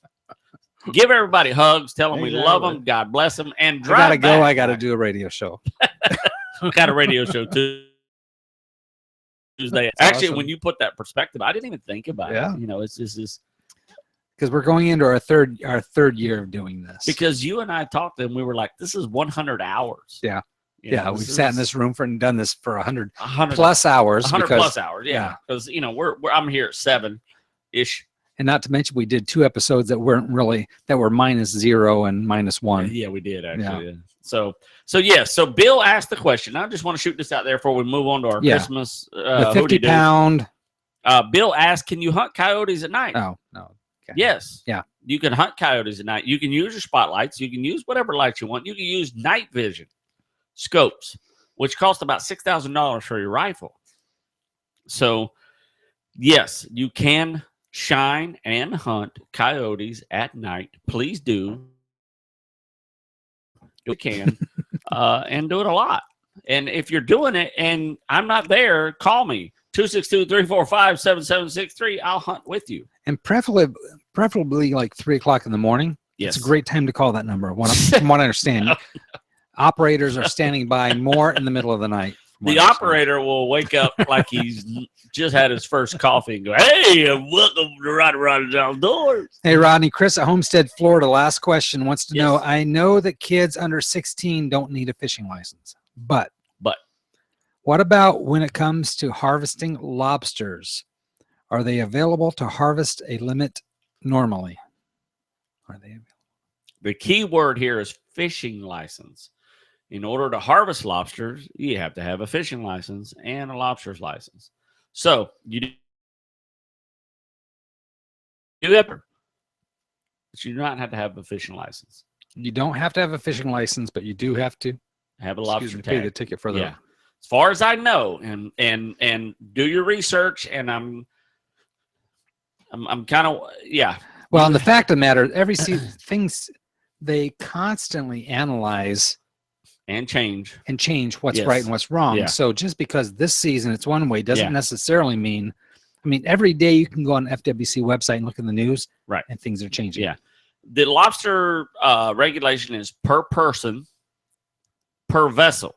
give everybody hugs, tell them we love them, God bless them, and I drive gotta go. back. I gotta do a radio show. Got a radio show too. Tuesday. That's Actually, awesome. when you put that perspective, I didn't even think about Yeah. it. You know, it's just Because we're going into our third year of doing this. because you and I talked and we were like, this is 100 hours. Yeah. You know, we've this sat in is this room and done this for 100 100 plus hours. 100 because, plus hours. Yeah, because you know I'm here at 7-ish. and not to mention we did 2 episodes that were -0 and -1. Yeah, we did actually. Yeah. So Bill asked the question. I just want to shoot this out there before we move on to our Christmas. The 50-pound. Bill asked, "Can you hunt coyotes at night?" Oh no. Okay. Yes. Yeah. You can hunt coyotes at night. You can use your spotlights. You can use whatever lights you want. You can use night vision scopes, which cost about $6,000 for your rifle. So, yes, you can shine and hunt coyotes at night. Please do. You can, and do it a lot. And if you're doing it and I'm not there, call me. 262-345-7763. I'll hunt with you. And preferably like 3 o'clock in the morning. Yes. It's a great time to call that number. From what I understand, operaters are standing by more in the middle of the night. The operator will wake up like he's just had his first coffee and go, "Hey, welcome to Rodney's Outdoors." Hey, Rodney, Chris at Homestead, Florida. Last question wants to Yes. know, I know that kids under 16 don't need a fishing license, but what about when it comes to harvesting lobsters? Are they available to harvest a limit normally? Are they available? The key word here is fishing license. In order to harvest lobsters, you have to have a fishing license and a lobster's license. So you do that, but you do not have to have a fishing license. You don't have to have a fishing license, but you do have to Have a lobster pay the tag. ticket for the. Yeah. As far as I know, and do your research, and I'm kind of Well, and the fact of the matter, every season, things they constantly analyze and change. what's Yes. right and what's wrong. Yeah. So just because this season it's one way doesn't Yeah. necessarily mean I mean, every day you can go on the FWC website and look in the news, Right. and things are changing. Yeah. The lobster regulation is per person, per vessel.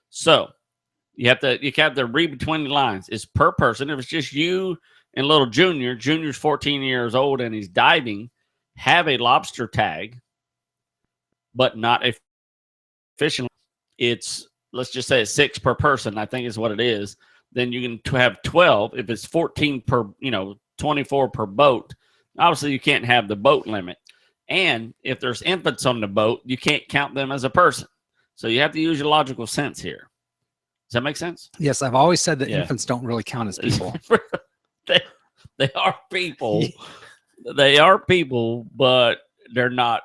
So you have to read between the lines. It's per person. If it's just you and little Junior's 14 years old and he's diving, have a lobster tag, but not a fishing. It's, let's just say it's 6 per person, I think is what it is. Then you can have 12. If it's 14 per, 24 per boat, obviously you can't have the boat limit. And if there's infants on the boat, you can't count them as a person. So you have to use your logical sense here. Does that make sense? Yes, I've always said that infants don't really count as people. They are people. They are people, but they're not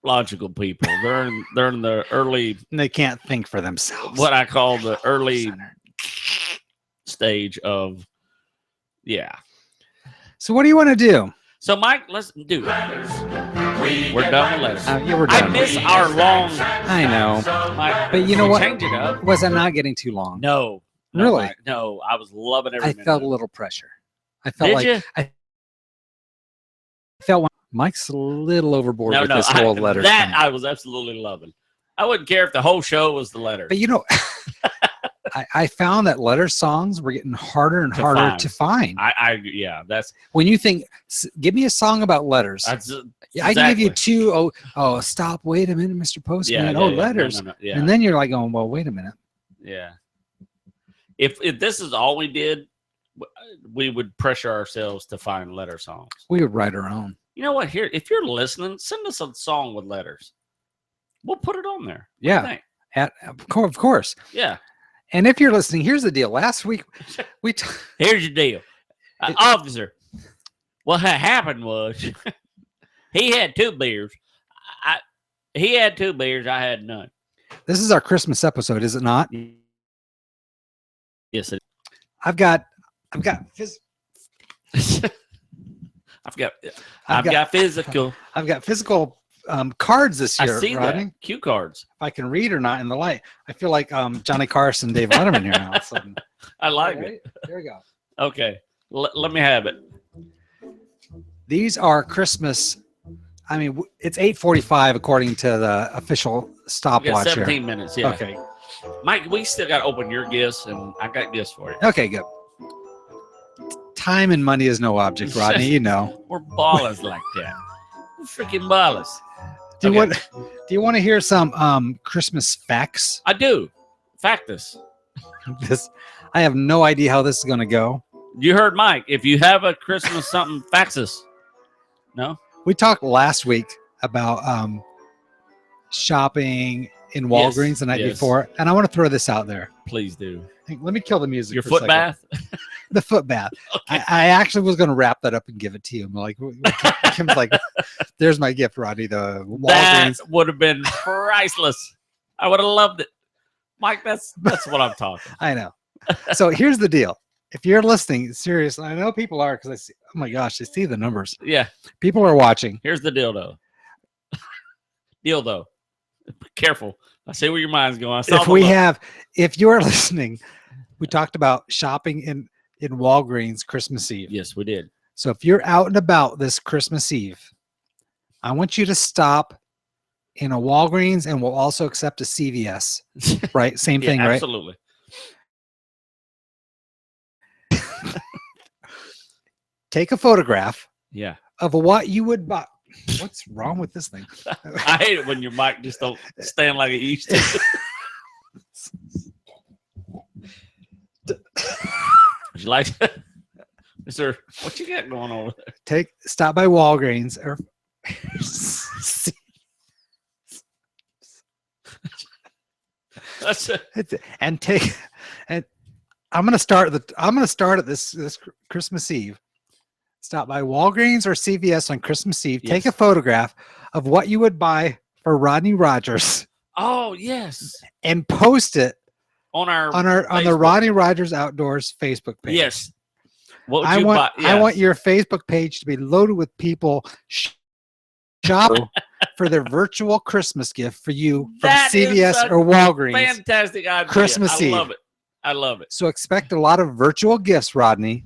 logical people. They're in the early. And they can't think for themselves. What I call the early stage of, So what do you want to do? So Mike, let's do it. We're done with letters. We're done. I miss our long. I know, Mike, but you know what? Change it up. Was I not getting too long? No, Really? Mike, no. I was loving every I minute. felt a little pressure. I felt Did like you? I felt Mike's a little overboard with this whole letter that thing. I was absolutely loving. I wouldn't care if the whole show was the letter. But I found that letter songs were getting harder and harder to find. That's when you think, give me a song about letters. I can give you two. Oh, stop! Wait a minute, Mr. Postman. Letters. No, and then you're like, going, well, wait a minute. Yeah. If this is all we did, we would pressure ourselves to find letter songs. We would write our own. You know what? Here, if you're listening, send us a song with letters. We'll put it on there. Yeah. Of course. Yeah. And if you're listening, here's the deal. Last week, here's your deal. Officer, what happened was he had 2 beers. He had 2 beers. I had none. This is our Christmas episode, is it not? Yes, it is. I've got physical. I've got physical cards this year. I see Rodney. that. Cue cards. If I can read or not in the light. I feel like Johnny Carson, Dave Letterman here now. I like it. There we go. Okay, let me have it. These are Christmas. I mean, it's 8:45 according to the official stopwatch. 17 minutes. Yeah. Okay. Mike, we still got to open your gifts, and I got gifts for you. Okay, good. Time and money is no object, Rodney. You know. We're ballers like that. We're freaking ballers. Do you want to hear some Christmas facts? I do. Factus. I have no idea how this is going to go. You heard Mike. If you have a Christmas something, fax us. No? We talked last week about shopping in Walgreens the night before, and I want to throw this out there. Please do. Let me kill the music. Your foot bath? The foot bath. Okay. I actually was going to wrap that up and give it to you. I'm like, Kim's like, there's my gift, Rodney. The Walgreens. That would have been priceless. I would have loved it. Mike, that's what I'm talking. I know. So here's the deal. If you're listening, seriously, I know people are because I see, oh my gosh, I see the numbers. Yeah. People are watching. Here's the dildo. Dildo. Careful. I see where your mind's going. If you're listening, we talked about shopping in Walgreens Christmas Eve. Yes, we did. So if you're out and about this Christmas Eve, I want you to stop in a Walgreens, and we'll also accept a CVS. Right? Same thing, right? Absolutely. Take a photograph. Yeah. Of what you would buy. What's wrong with this thing? I hate it when your mic just don't stand like it used to. Would you like to? Sir, what you got going on there? Stop by Walgreens or and I'm gonna start at this Christmas Eve. Stop by Walgreens or CVS on Christmas Eve. Yes. Take a photograph of what you would buy for Rodney Rogers. Oh yes, and post it on the Rodney Rogers Outdoors Facebook page. Yes. I want your Facebook page to be loaded with people shopping for their virtual Christmas gift for you from CVS or Walgreens. Fantastic idea. Christmas Eve. I love it. So expect a lot of virtual gifts, Rodney,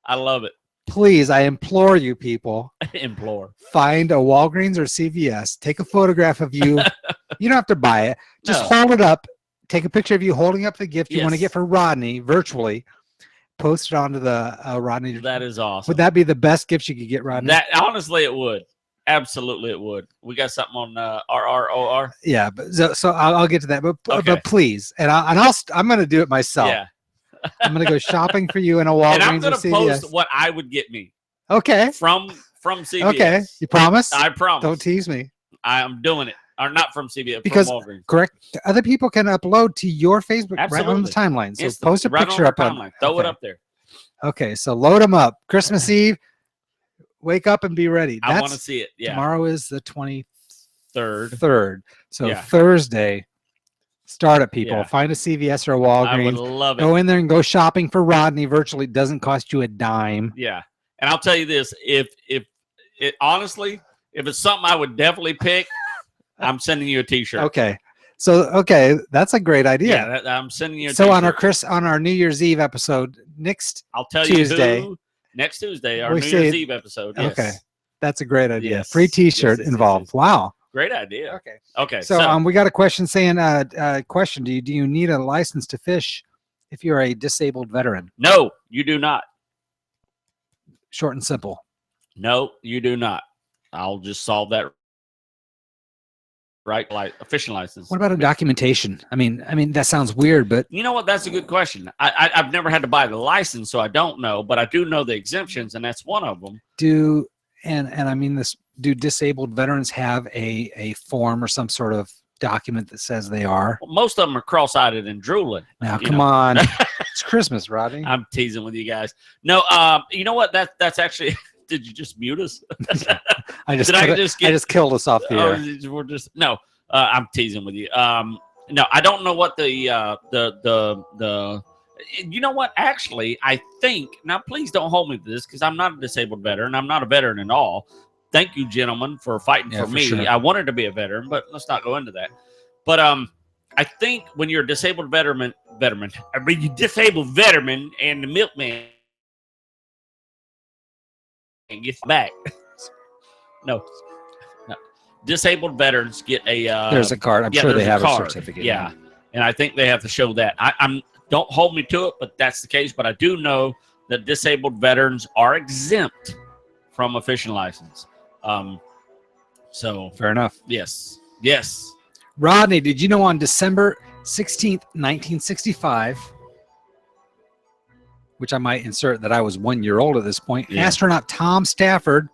I love it. Please, I implore you, people, Implore. find a Walgreens or CVS. Take a photograph of you. You don't have to buy it. Just No. hold it up. Take a picture of you holding up the gift you want to Yes. get for Rodney virtually. Post it onto the Rodney. That is awesome. Would that be the best gift you could get, Rodney? That honestly, it would. Absolutely, it would. We got something on RROR. Yeah, but so I'll get to that. But Okay. but please, I'm going to do it myself. Yeah. I'm going to go shopping for you in a Walgreens And I'm or going to CVS. post what I would get me Okay. from CVS. Okay. You promise? I promise. Don't tease me. I'm doing it. Or not from CVS, Because from Walgreens. correct, other people can upload to your Facebook right on the Absolutely. timeline. So Instantly, post a right picture on up the on. timeline. Throw it okay. up there. Okay, so load them up. Christmas Eve, wake up and be ready. I want to see it. Yeah. Tomorrow is the 23rd. Third. So Yeah. Thursday, start it, people. Yeah. Find a CVS or a I would Walgreens. love it. Go in there and go shopping for Rodney virtually. It doesn't cost you a dime. Yeah. And I'll tell you this, if it honestly, if it's something I would definitely pick, I'm sending you a t-shirt. Okay. So that's a great idea. Yeah, I'm sending you a So t-shirt. on our New Year's Eve episode next I'll tell Tuesday. you who next Tuesday, our We New say- Year's Eve episode. Yes. Okay. That's a great idea. Yes. Free t-shirt Yes, yes, involved. yes. Wow. Great idea. Okay. Okay. So we got a question saying question, do you need a license to fish if you're a disabled veteran? no, you do not. Short and simple. No, you do not. I'll just solve that right, like a fishing license. What about a documentation? I mean that sounds weird, but You know what? That's a good question. I've never had to buy the license, so I don't know, but I do know the exemptions, and that's one of them. do disabled veterans have a form or some sort of document that says they are? Well, most of them are cross-eyed and drooling. Now, You come know. on. It's Christmas, Rodney. I'm teasing with you guys. No, you know what? That's actually. Did you just mute us? I just Did I just get- killed us off the air. We're just no. I'm teasing with you. No, I don't know what the. You know what? Actually, I think now. Please don't hold me to this because I'm not a disabled veteran. I'm not a veteran at all. Thank you, gentlemen, for fighting Yeah, for for me. sure. I wanted to be a veteran, but let's not go into that. But I think when you're a disabled veteran, you disabled veteran, and the milkman gets back. No. Disabled veterans get a. There's a card. I'm sure they there's have a card. certificate. Yeah, and I think they have to show that. I'm don't hold me to it, but that's the case. But I do know that disabled veterans are exempt from a fishing license. So Fair enough. yes. Rodney, did you know on December 16th, 1965, which I might insert that I was 1 year old at this point, Yeah. astronaut Tom Stafford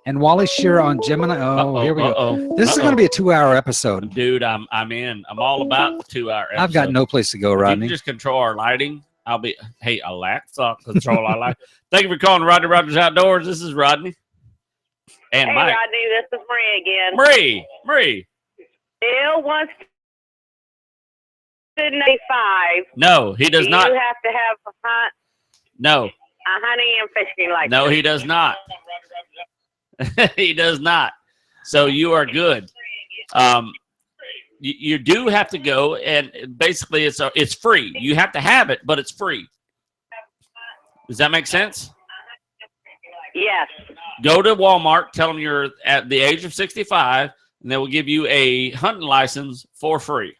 and Wally Shearer on Gemini. Oh, here we go. This is going to be a 2-hour episode. Dude, I'm in. I'm all about the 2-hour episode. I've got no place to go, If you Rodney. can just control our lighting. I'll be. Hey, Alexa, control our light. Thank you for calling Rodney Rogers Outdoors. This is Rodney. And Hey, Mike. Rodney, this is Marie again. Marie. Bill wants to know 5. No, he does Do not. you have to have a No, hunting and fishing license? no, he does not. He does not. So you are good. You do have to go, and basically it's free. You have to have it, but it's free. Does that make sense? Yes. Go to Walmart, tell them you're at the age of 65, and they will give you a hunting license for free.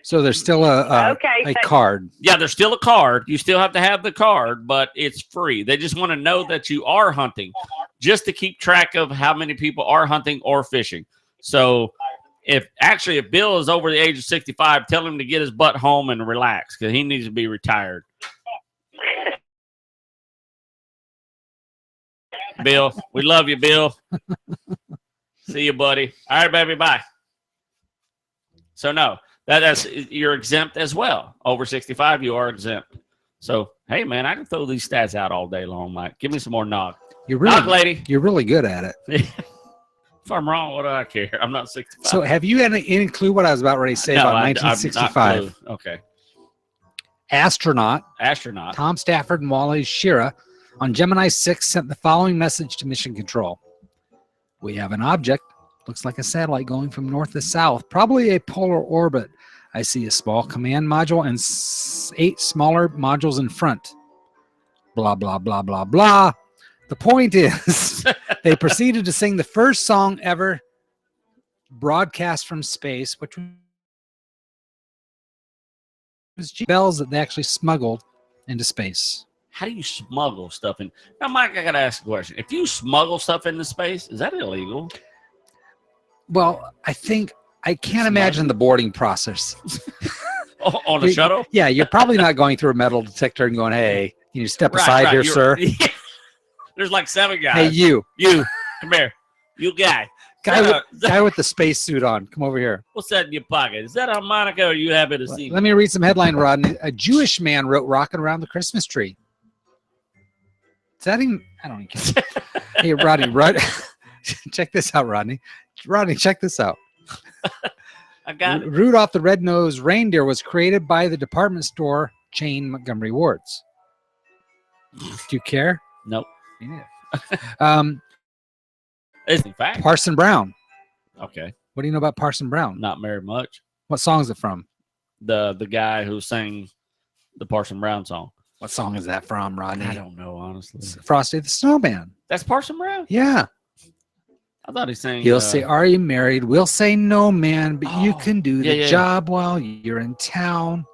So there's still a card. Yeah, there's still a card. You still have to have the card, but it's free. They just want to know that you are hunting, just to keep track of how many people are hunting or fishing. So if Bill is over the age of 65, tell him to get his butt home and relax because he needs to be retired. Bill, we love you, Bill. See you, buddy. All right, baby, bye. So no, that's you're exempt as well. Over 65, you are exempt. So hey, man, I can throw these stats out all day long, Mike. Give me some more nog. Nog, lady. You're really good at it. If I'm wrong, what do I care? I'm not 65. So have you had any clue what I was about ready to say No, about I'm not 1965? clue. Okay. Astronaut Tom Stafford and Wally Shearer on Gemini 6 sent the following message to Mission Control. We have an object, looks like a satellite going from north to south, probably a polar orbit. I see a small command module and 8 smaller modules in front. blah, blah, blah, blah, blah. The point is, they proceeded to sing the first song ever broadcast from space, which was bells that they actually smuggled into space. How do you smuggle stuff in? Now, Mike, I got to ask a question. If you smuggle stuff into space, is that illegal? Well, I can't imagine the boarding process. On the shuttle? Yeah, you're probably not going through a metal detector and going, hey, can you step aside here, sir? There's like 7 guys. Hey, you, come here. You guy. Guy with the space suit on. Come over here. What's that in your pocket? Is that a harmonica or are you happy to see me? Let me read some headline, Rodney. A Jewish man wrote "Rockin' Around the Christmas Tree." Is that even? I don't even care. Hey, Rodney, check this out, Rodney. Rodney, check this out. I got it. Rudolph the Red-Nosed Reindeer was created by the department store chain Montgomery Ward's. Do you care? Nope. Yeah. It's in fact. Parson Brown. Okay. What do you know about Parson Brown? Not very much. What song is it from? The guy who sang the Parson Brown song. What song is that from, Rodney? I don't know, honestly. Frosty the Snowman. That's Parson Brown? Yeah. I thought he sang. He'll say, "Are you married?" We'll say, "No, man, but you can do the job while you're in town."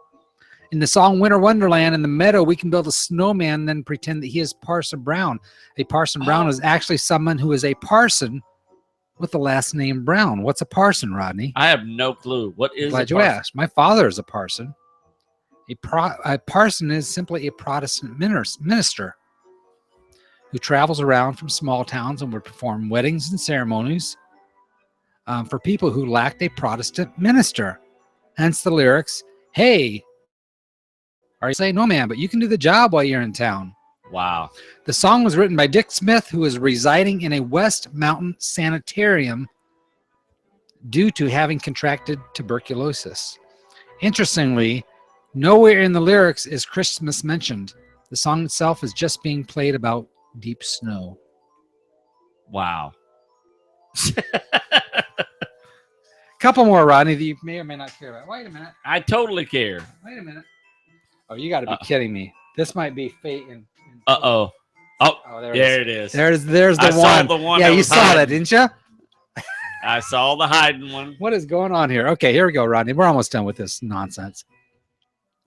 In the song Winter Wonderland, in the meadow, we can build a snowman, then pretend that he is Parson Brown. A Parson Brown is actually someone who is a parson with the last name Brown. What's a parson, Rodney? I have no clue. What is Glad you asked. My father is a parson. A parson is simply a Protestant minister who travels around from small towns and would perform weddings and ceremonies for people who lacked a Protestant minister. Hence the lyrics, "Hey, are you saying no, man, but you can do the job while you're in town." Wow. The song was written by Dick Smith, who was residing in a West Mountain sanitarium due to having contracted tuberculosis. Interestingly, nowhere in the lyrics is Christmas mentioned. The song itself is just being played about deep snow. Wow. Couple more, Rodney, that you may or may not care about. Wait a minute. I totally care. Wait a minute. Oh, you got to be kidding me. This might be fate. Uh-oh. Oh, there it is. There's the one. Saw the one. Yeah, you saw that, didn't you? I saw the hiding one. What is going on here? Okay, here we go, Rodney. We're almost done with this nonsense.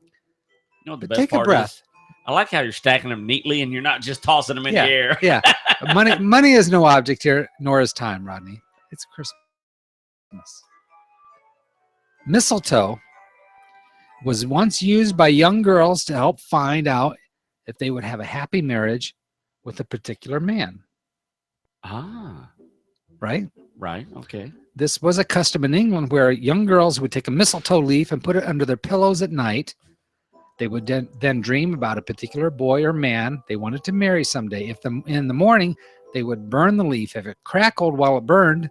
You know what the But best take part a breath. is? I like how you're stacking them neatly and you're not just tossing them in the air. Yeah. Money is no object here, nor is time, Rodney. It's Christmas. Mistletoe was once used by young girls to help find out if they would have a happy marriage with a particular man. Ah. Right? Right. Okay. This was a custom in England where young girls would take a mistletoe leaf and put it under their pillows at night. They would then dream about a particular boy or man they wanted to marry someday. In the morning, they would burn the leaf. If it crackled while it burned,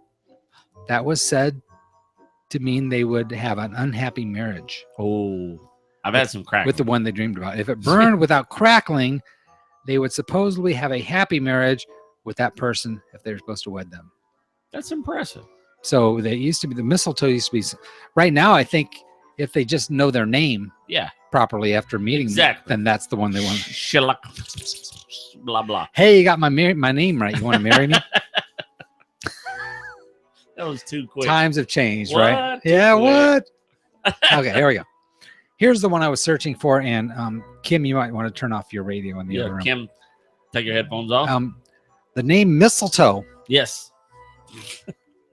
that was said to mean they would have an unhappy marriage. Oh, I've had some crack with the one they dreamed about. If it burned without crackling, they would supposedly have a happy marriage with that person if they were supposed to wed them. That's impressive. So they used to be, the mistletoe used to be, right now I think if they just know their name properly after meeting them, then that's the one they want. Shilluck, blah, blah. Hey, you got my name right. You want to marry me? That was too quick. Times have changed, right? Yeah, what? Okay, here we go. Here's the one I was searching for, and Kim, you might want to turn off your radio in the other room. Kim, take your headphones off. The name mistletoe. Yes.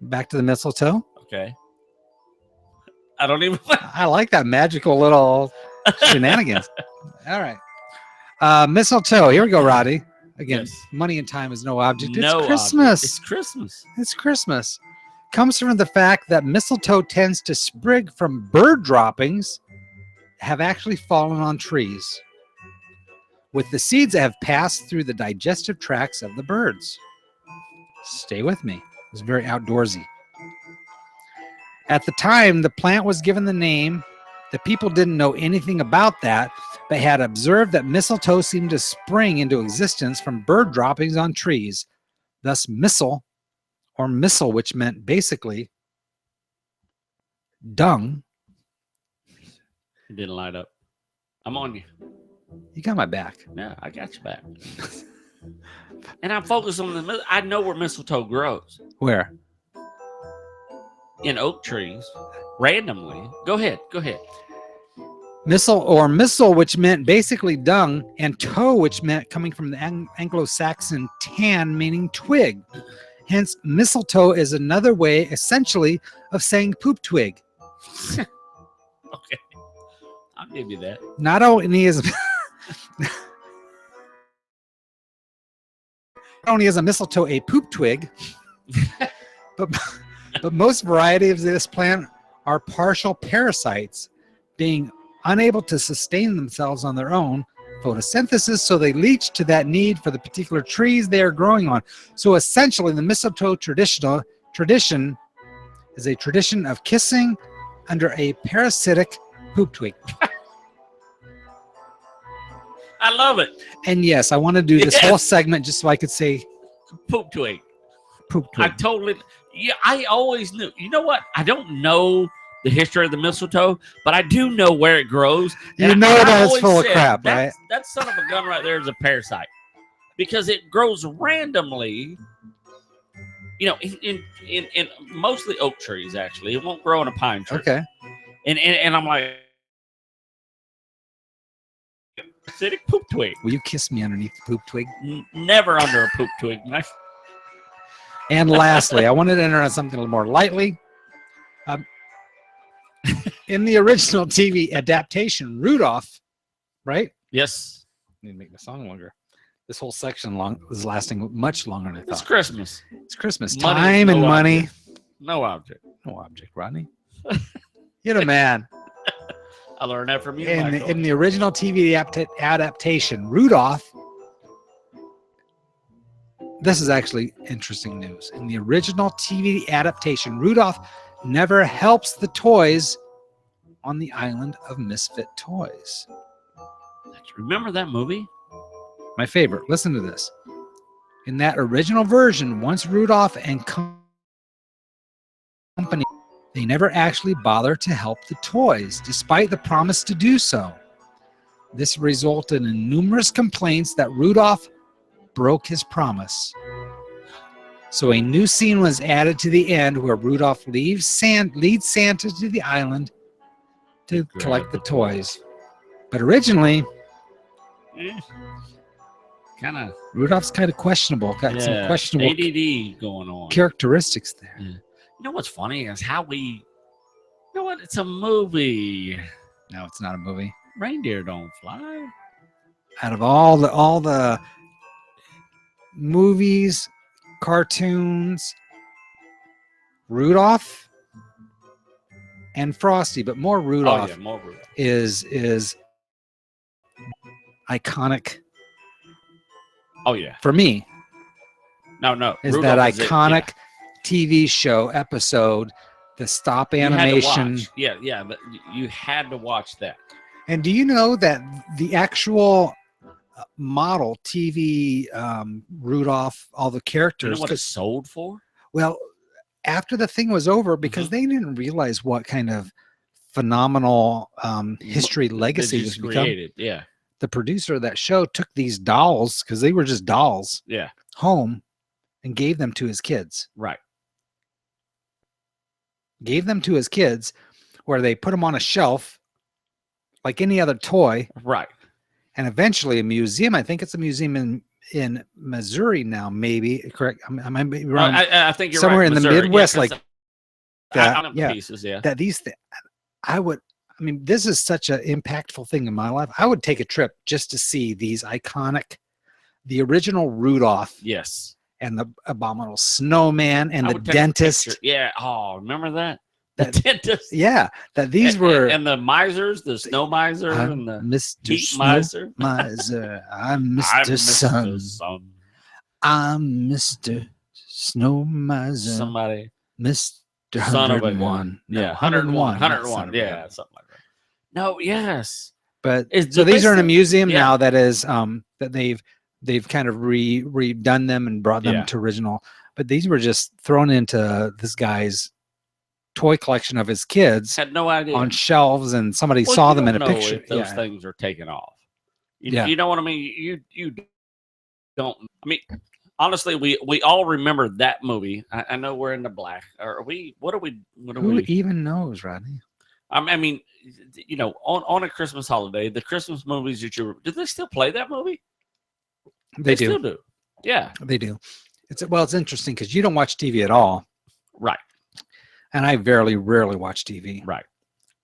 Back to the mistletoe. Okay. I don't even. I like that magical little shenanigans. All right. Mistletoe. Here we go, Roddy. Again, money and time is no object. It's Christmas. It's Christmas. It's Christmas. Comes from the fact that mistletoe tends to sprig from bird droppings have actually fallen on trees, with the seeds that have passed through the digestive tracts of the birds. Stay with me. It's very outdoorsy. At the time the plant was given the name, the people didn't know anything about that, but had observed that mistletoe seemed to spring into existence from bird droppings on trees. Thus missile, or missile, which meant basically dung. It didn't light up. I'm on you. You got my back. Yeah, I got you back. And I'm focused on I know where mistletoe grows. Where? In oak trees, randomly. Go ahead. Missile, which meant basically dung, and toe, which meant coming from the Anglo-Saxon tan, meaning twig. Hence, mistletoe is another way, essentially, of saying poop twig. Okay, I'll give you that. Not only is a mistletoe a poop twig, but most varieties of this plant are partial parasites, being unable to sustain themselves on their own photosynthesis, so they leach to that need for the particular trees they are growing on. So essentially, the mistletoe tradition is a tradition of kissing under a parasitic poop twig. I love it. And yes, I want to do this whole segment just so I could say Poop twig. poop twig. I always knew. You know what? I don't know the history of the mistletoe, but I do know where it grows. You know that's full of crap, right? That son of a gun right there is a parasite because it grows randomly. You know, in mostly oak trees, actually. It won't grow in a pine tree. Okay. And I'm like, acidic poop twig. Will you kiss me underneath the poop twig? Never under a poop twig. And lastly, I wanted to enter on something a little more lightly. In the original TV adaptation, Rudolph, right? Yes. I need to make the song longer. This whole section is lasting much longer than I thought. It's Christmas. It's Christmas Money, time and no money. object. No object. No object, Rodney. You're the man. I learned that from you. In the original TV adaptation, Rudolph. This is actually interesting news. In the original TV adaptation, Rudolph never helps the toys on the island of misfit toys. Remember that movie? My favorite. Listen to this. In that original version, once Rudolph and company, they never actually bother to help the toys, despite the promise to do so. This resulted in numerous complaints that Rudolph broke his promise. So a new scene was added to the end where Rudolph leads Santa to the island to collect the toys. But originally, Rudolph's kind of questionable. Got some questionable ADD going on. Characteristics there. Yeah. You know what's funny is how you know what? It's a movie. No, it's not a movie. Reindeer don't fly. Out of all the movies, cartoons, Rudolph and Frosty, but more Rudolph, more Rudolph. is iconic. Oh yeah, for me. No, is Rudolph that is iconic TV show episode, the stop animation? Yeah, but you had to watch that. And do you know that the actual model TV Rudolph, all the characters, you know what it sold for? Well, after the thing was over, because they didn't realize what kind of phenomenal history legacy was created. Yeah, the producer of that show took these dolls, because they were just dolls, home and gave them to his kids. Right. Gave them to his kids, where they put them on a shelf like any other toy. Right. And eventually a museum, I think it's a museum in Missouri now, maybe. Correct? I might be wrong. I think you're somewhere right. in Missouri. the Midwest, like that. Yeah. Pieces, that these things. I mean, this is such an impactful thing in my life. I would take a trip just to see these iconic, the original Rudolph. Yes. And the abominable snowman and the dentist. Yeah. Oh, remember that? The dentist. Yeah. That these were. And the misers, the snow miser and the Mr. heat miser. I'm Mr. Sun. I'm Mr. Snow Miser. Somebody. Mr. Son of a 101. Yeah. 101. 101. Yeah. Something like that. No, yes. But so these are in a museum now that is that they've kind of redone them and brought them to original. But these were just thrown into this guy's toy collection of his kids. Had no idea. On shelves, and somebody saw them in a picture. If those things are taken off. You know what I mean? You don't. I mean, honestly, we all remember that movie. I know we're in the black. Are we? What are we? Who even knows, Rodney? I mean, you know, on a Christmas holiday, the Christmas movies that do they still play that movie? They do. Still do. Yeah, they do. It's interesting because you don't watch TV at all, right? And I rarely watch TV, right?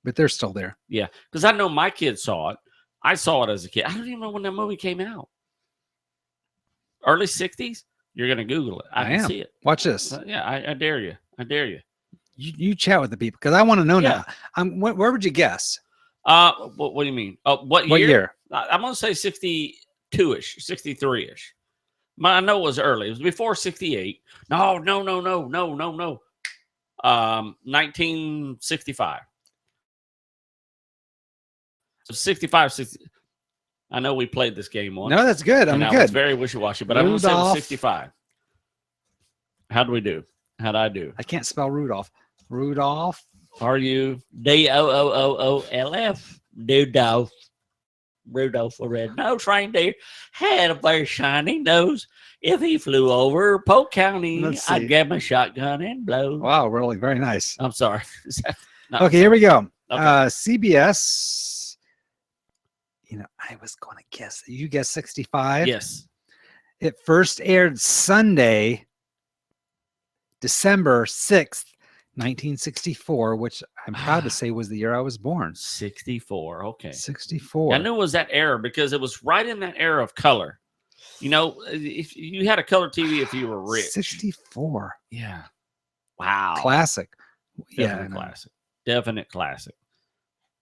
But they're still there. Yeah, because I know my kids saw it. I saw it as a kid. I don't even know when that movie came out. Early 60s? You're going to Google it. I can see it. Watch this. Yeah, I dare you. I dare you. You chat with the people because I want to know now. Where would you guess? What do you mean? What year? I'm going to say 62-ish, 63-ish. I know it was early. It was before 68. No. 1965. So 65, 60. I know we played this game once. No, that's good. I'm good. It's very wishy-washy, but I'm going to say it was 65. How do we do? How'd I do? I can't spell Rudolph. Rudolph. Rudolph. Rudolph a red-nosed reindeer had a very shiny nose. If he flew over Polk County, I'd grab my shotgun and blow. Wow, really very nice. I'm sorry. Okay, here we go. Okay. CBS. You know, I was going to guess. You guessed 65? Yes. It first aired Sunday, December 6th, 1964, which I'm proud to say was the year I was born. 64. Okay. 64. I knew it was that era because it was right in that era of color. You know, if you had a color TV, if you were rich. 64. Yeah. Wow. Classic. Definite classic. Definite classic.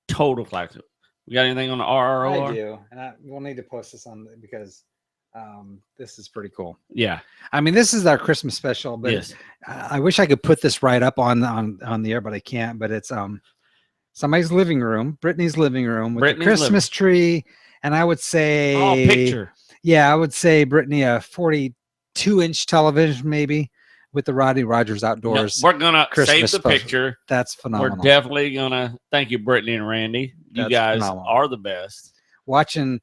Total classic. We got anything on the RROR? I do. And we'll need to post this on because this is pretty cool. Yeah. I mean, this is our Christmas special, but yes. I wish I could put this right up on the air, but I can't. But it's somebody's living room, Brittany's living room with the Christmas tree. And I would say picture. Yeah, I would say Brittany a 42-inch television, maybe, with the Rodney Rogers Outdoors. No, we're gonna Christmas save the special. picture. That's phenomenal. We're definitely gonna thank you, Brittany and Randy. You guys are the best. Watching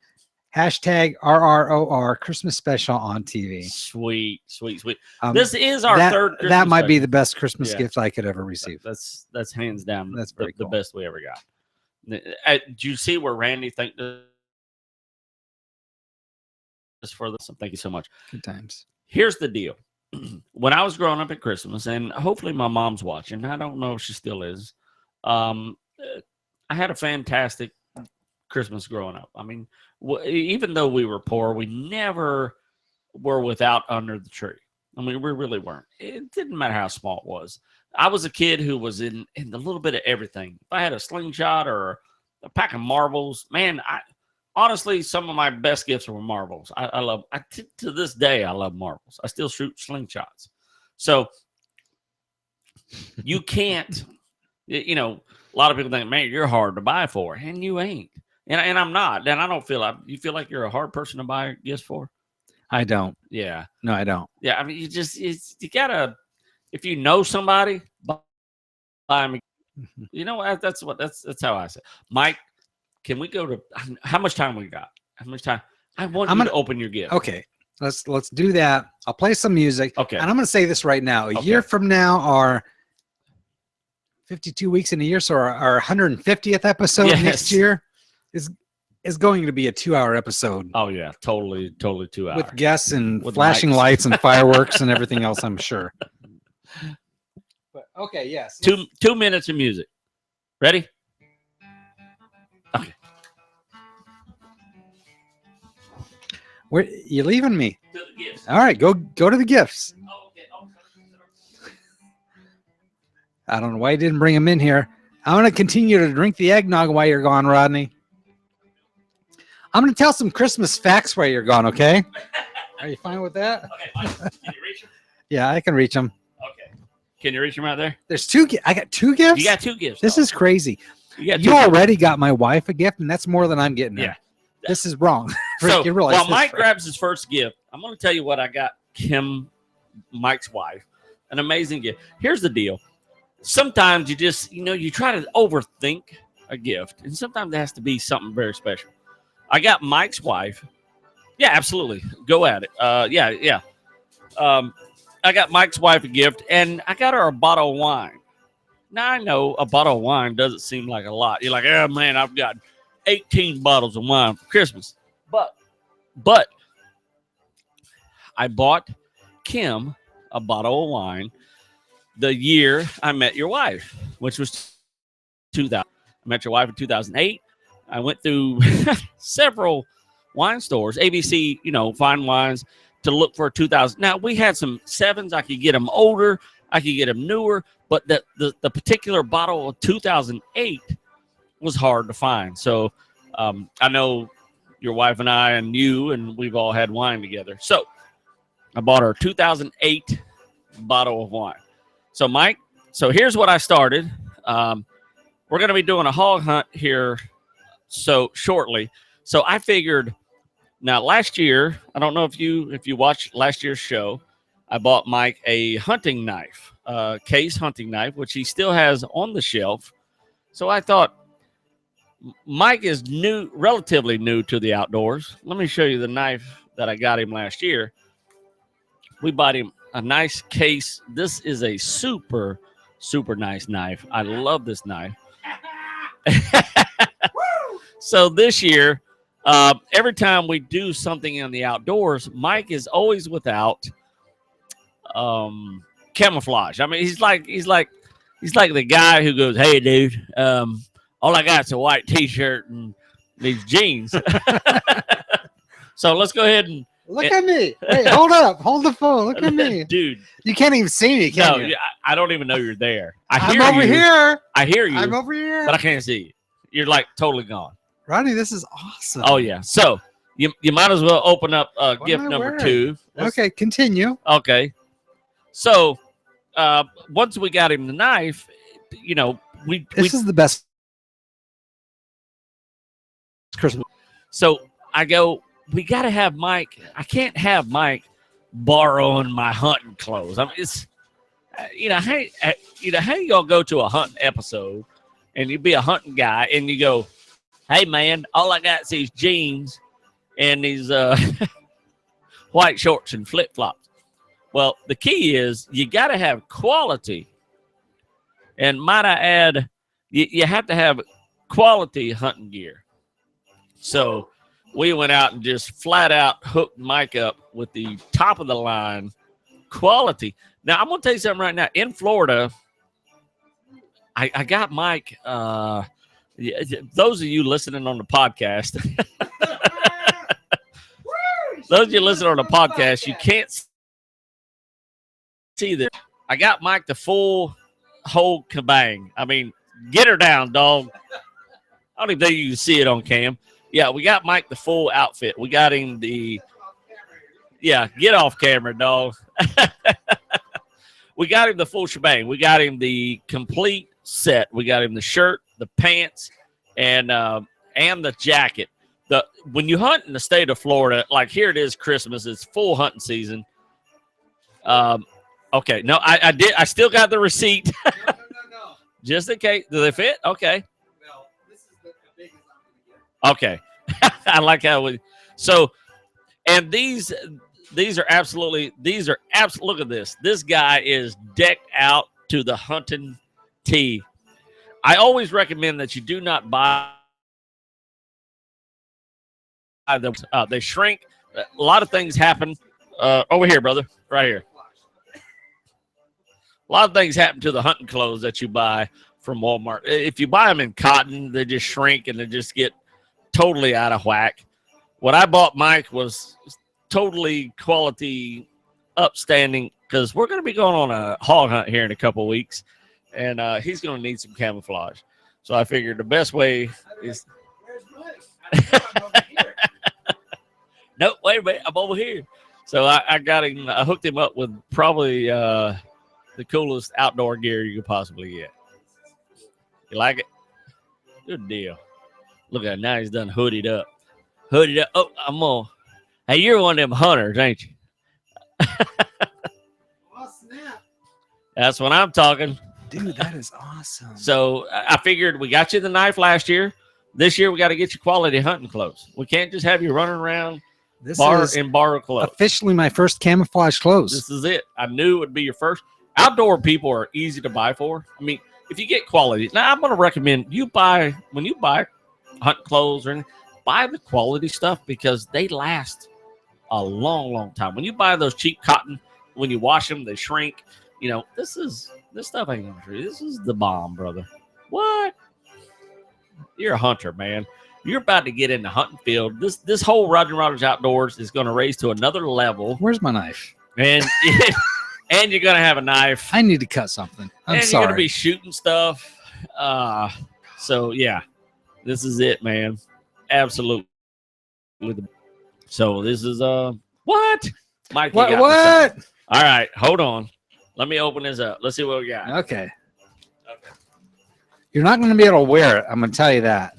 hashtag RROR Christmas special on TV. Sweet. This is our third Christmas that might special. be the best Christmas gift I could ever receive. That's hands down. That's the best we ever got. Did you see where Randy thanked us for this? Thank you so much. Good times. Here's the deal. When I was growing up at Christmas, and hopefully my mom's watching, I don't know if she still is. I had a fantastic Christmas growing up. I mean, even though we were poor, we never were without under the tree. I mean, we really weren't. It didn't matter how small it was. I was a kid who was in a little bit of everything. If I had a slingshot or a pack of marbles, man, honestly, some of my best gifts were marbles. To this day, I love marbles. I still shoot slingshots. So you can't, you know, a lot of people think, man, you're hard to buy for, and you ain't. And I'm not. And I don't feel like, you feel like you're a hard person to buy gifts for? I don't. Yeah. No, I don't. Yeah. I mean, you gotta, if you know somebody, buy them. You know, that's how I say. Mike, can we go to, how much time we got? How much time? I'm gonna open your gift. Okay. Let's do that. I'll play some music. Okay. And I'm going to say this right now. A year from now, our 52 weeks in a year, so our 150th episode next year is going to be a 2-hour episode. Oh yeah, totally 2 hours. With guests and with flashing lights and fireworks and everything else, I'm sure. But okay, yes. 2 minutes of music. Ready? Okay. Where you leaving me? To the gifts. All right, go to the gifts. Oh, okay. I don't know why you didn't bring them in here. I'm going to continue to drink the eggnog while you're gone, Rodney. I'm going to tell some Christmas facts while you're gone, okay? Are you fine with that? Okay, fine. Can you reach them? Yeah, I can reach them. Okay. Can you reach them out there? There's two. I got 2 gifts? You got 2 gifts. This is crazy. You already got my wife a gift, and that's more than I'm getting her. Yeah. This is wrong. So while Mike grabs his first gift, I'm going to tell you what I got Kim, Mike's wife. An amazing gift. Here's the deal. Sometimes you just, you try to overthink a gift, and sometimes it has to be something very special. I got Mike's wife. Yeah, absolutely. Go at it. Yeah. I got Mike's wife a gift, and I got her a bottle of wine. Now, I know a bottle of wine doesn't seem like a lot. You're like, oh, man, I've got 18 bottles of wine for Christmas. But I bought Kim a bottle of wine the year I met your wife, which was 2000. I met your wife in 2008. I went through several wine stores, ABC, fine wines, to look for 2000. Now, we had some 7s. I could get them older. I could get them newer. But the particular bottle of 2008 was hard to find. So I know your wife and I and you, and we've all had wine together. So I bought her a 2008 bottle of wine. So, Mike, here's what I started. We're going to be doing a hog hunt here shortly. So I figured, now last year, I don't know if you watched last year's show, I bought Mike a hunting knife, case hunting knife, which he still has on the shelf. So I thought, Mike is relatively new to the outdoors. Let me show you the knife that I got him last year. We bought him a nice case. This is a super, super nice knife. I love this knife. So this year, every time we do something in the outdoors, Mike is always without camouflage. I mean, he's like the guy who goes, "Hey, dude, all I got is a white T-shirt and these jeans." So let's go ahead and look at me. Hey, hold up, hold the phone. Look at me, dude. You can't even see me, can you? I don't even know you're there. I'm over here. I hear you. I'm over here, but I can't see you. You're like totally gone. Rodney, this is awesome. Oh yeah. So you might as well open up gift number 2. Okay, continue. Okay. So once we got him the knife, this is the best Christmas. So I go, we got to have Mike. I can't have Mike borrowing my hunting clothes. I mean, it's how you gonna go to a hunting episode and you be a hunting guy and you go, "Hey man, all I got is these jeans and these white shorts and flip flops." Well, the key is you got to have quality, and might I add, you have to have quality hunting gear. So we went out and just flat out hooked Mike up with the top of the line quality. Now, I'm going to tell you something right now. In Florida, I got Mike, those of you listening on the podcast, those of you listening on the podcast, you can't see this. I got Mike the full whole kabang. I mean, get her down, dog. I don't even think you can see it on cam. Yeah, we got Mike the full outfit. We got him get off camera, dog. We got him the full shebang. We got him the complete set. We got him the shirt, the pants, and the jacket. When you hunt in the state of Florida, like here it is Christmas, it's full hunting season. Okay, no, I did. I still got the receipt. No. Just in case. Do they fit? Okay. No, this is the biggest I'm going to get. Okay. I like how and these are absolutely, look at this. This guy is decked out to the hunting tee. I always recommend that you do not buy them. They shrink. A lot of things happen. Over here, brother. Right here. A lot of things happen to the hunting clothes that you buy from Walmart. If you buy them in cotton, they just shrink and they just get totally out of whack. What I bought Mike was totally quality, upstanding, because we're going to be going on a hog hunt here in a couple of weeks, and he's going to need some camouflage. So I figured the best way is. Where's Mike? I'm over here. No, wait a minute, I'm over here. So I got him. I hooked him up with probably the coolest outdoor gear you could possibly get. You like it? Good deal. Look at it. Now he's done hooded up. Oh, I'm on. Hey, you're one of them hunters, ain't you? Oh, snap. That's what I'm talking. Dude, that is awesome. So I figured we got you the knife last year. This year we got to get you quality hunting clothes. We can't just have you running around This and is borrow clothes. officially my first camouflage clothes. This is it. I knew it would be your first. Outdoor people are easy to buy for. I mean, if you get quality, now I'm going to recommend when you buy hunting clothes or anything, buy the quality stuff because they last a long, long time. When you buy those cheap cotton, when you wash them, they shrink. This stuff ain't going to shrink. This is the bomb, brother. What? You're a hunter, man. You're about to get in the hunting field. This whole Rodney Rogers Outdoors is going to raise to another level. Where's my knife? And and you're going to have a knife. I need to cut something. I'm sorry. You're going to be shooting stuff. So, yeah, this is it, man. Absolutely. So, this is, what? Mike, What? All right, hold on. Let me open this up. Let's see what we got. Okay. You're not going to be able to wear it. I'm going to tell you that.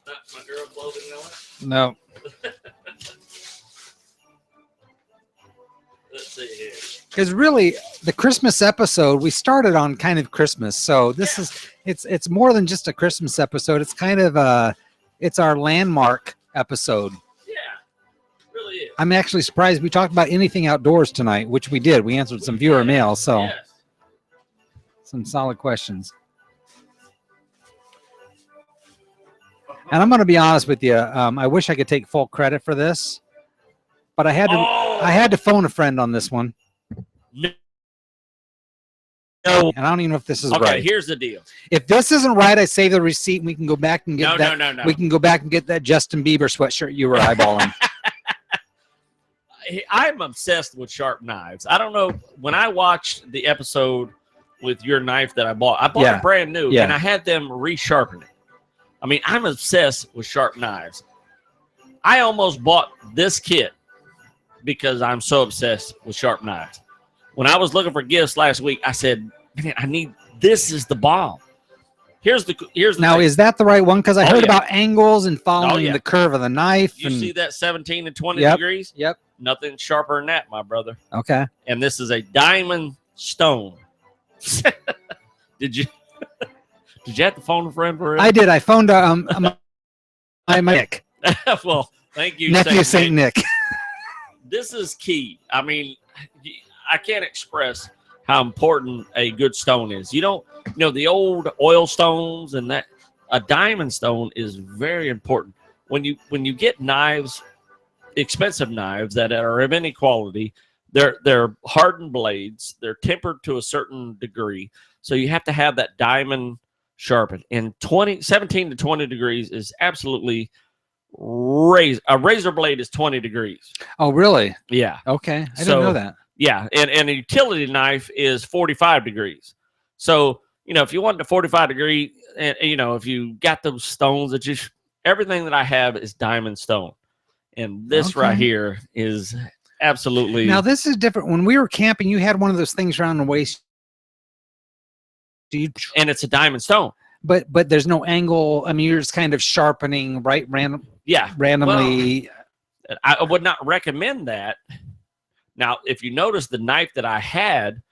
Not my girl clothing on it? No. Let's see here. Because really, the Christmas episode, we started on kind of Christmas. So this is, it's more than just a Christmas episode. It's kind of it's our landmark episode. Yeah, really is. I'm actually surprised we talked about anything outdoors tonight, which we did. We answered some viewer mail. So Yes. some solid questions. And I'm going to be honest with you. I wish I could take full credit for this, but I had to phone a friend on this one. No. And I don't even know if this is Okay, right. here's the deal. If this isn't right, I save the receipt and we can go back and get that. No. We can go back and get that Justin Bieber sweatshirt you were eyeballing. I'm obsessed with sharp knives. I don't know. When I watched the episode with your knife that I bought it brand new, and I had them resharpen it. I mean, I'm obsessed with sharp knives. I almost bought this kit because I'm so obsessed with sharp knives. When I was looking for gifts last week, I said, man, this is the bomb. Here's the now, thing. is that the right one? Because I heard about angles and following Oh, yeah. the curve of the knife. You see that 17 and 20 Yep. degrees? Yep. Nothing sharper than that, my brother. Okay. And this is a diamond stone. Did you have to phone a friend for it? I did. I phoned my Nick. Well, thank you, Nephew Saint Nick. This is key. I mean, I can't express how important a good stone is. You know, the old oil stones and that a diamond stone is very important. When you get knives, expensive knives that are of any quality, they're hardened blades. They're tempered to a certain degree. So you have to have that diamond sharpened. And 17 to 20 degrees is absolutely a razor blade is 20 degrees. Oh, really? Yeah. Okay. I didn't know that. Yeah. And a utility knife is 45 degrees. So, if you want a 45 degree, and if you got those stones everything that I have is diamond stone. And this right here is absolutely. Now, this is different. When we were camping, you had one of those things around the waist. And it's a diamond stone. But there's no angle. I mean, you're just kind of sharpening randomly. Well, I would not recommend that. Now, if you notice, the knife that I had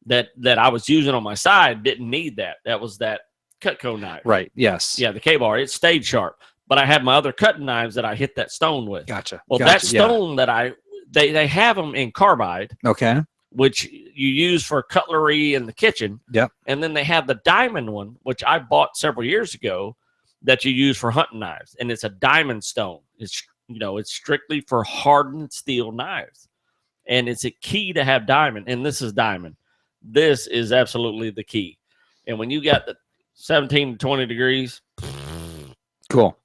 that I was using on my side didn't need that. That was that Cutco knife. Right. Yes. Yeah, the K-bar. It stayed sharp. But I had my other cutting knives that I hit that stone with. Gotcha. Well, that stone that they have them in carbide. Okay. Which you use for cutlery in the kitchen. Yep. And then they have the diamond one, which I bought several years ago, that you use for hunting knives. And it's a diamond stone. It's strictly for hardened steel knives. And it's a key to have diamond. And this is diamond. This is absolutely the key. And when you got the 17 to 20 degrees, cool.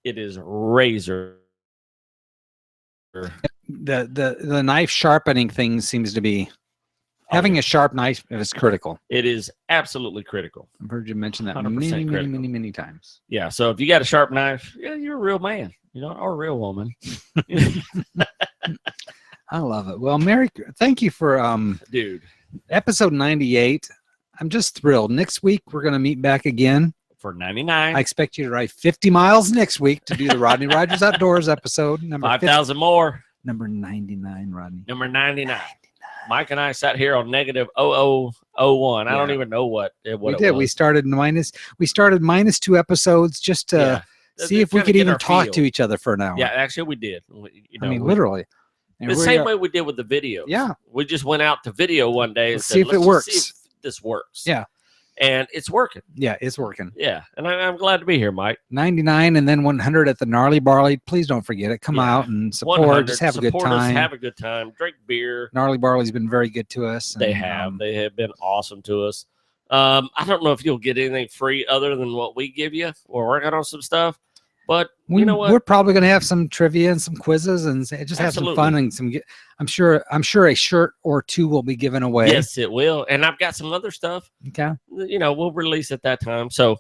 It is razor. The knife sharpening thing seems to be having a sharp knife is critical. It is absolutely critical. I've heard you mention that 100% many times. Yeah. So if you got a sharp knife, you're a real man, or a real woman. I love it. Well, thank you for dude. Episode 98. I'm just thrilled. Next week we're gonna meet back again. For 99. I expect you to ride 50 miles next week to do the Rodney Rogers Outdoors episode. Number 5,000 more. Number 99, Rodney. Number 99. Mike and I sat here on negative 00 01. I Yeah. don't even know what it We did. was. We started minus 2 episodes just to see if we could even talk to each other for an hour. Yeah, actually, we did. Literally. And The we same are- way we did with the videos. Yeah. We just went out to video one day and Let's said, see if it works. See if this works. Yeah. And it's working. Yeah, it's working. Yeah. And I'm glad to be here, Mike. 99 and then 100 at the Gnarly Barley. Please don't forget it. Come Yeah. out and support. 100, Just have a good support us, time. have a good time. Drink beer. Gnarly Barley's been very good to us. They and, have. They have been awesome to us. I don't know if you'll get anything free other than what we give you. We're working on some stuff. But you know what? We're probably going to have some trivia and some quizzes and just have some fun and some. I'm sure a shirt or two will be given away. Yes, it will. And I've got some other stuff. Okay. We'll release at that time. So,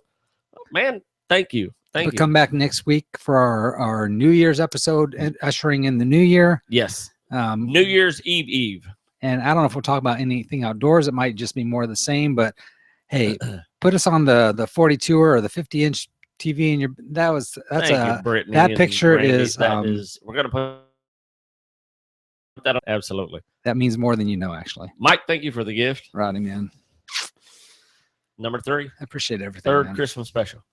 man, thank you. Thank you. Come back next week for our New Year's episode and ushering in the new year. Yes. New Year's Eve. And I don't know if we'll talk about anything outdoors. It might just be more of the same. But hey, put us on the 42 or the 50-inch TV and Brittany that and picture Randy. is we're gonna put that on. Absolutely. That means more than you know, actually. Mike, thank you for the gift. Rodney, man. Number 3. I appreciate everything. Third man. Christmas special.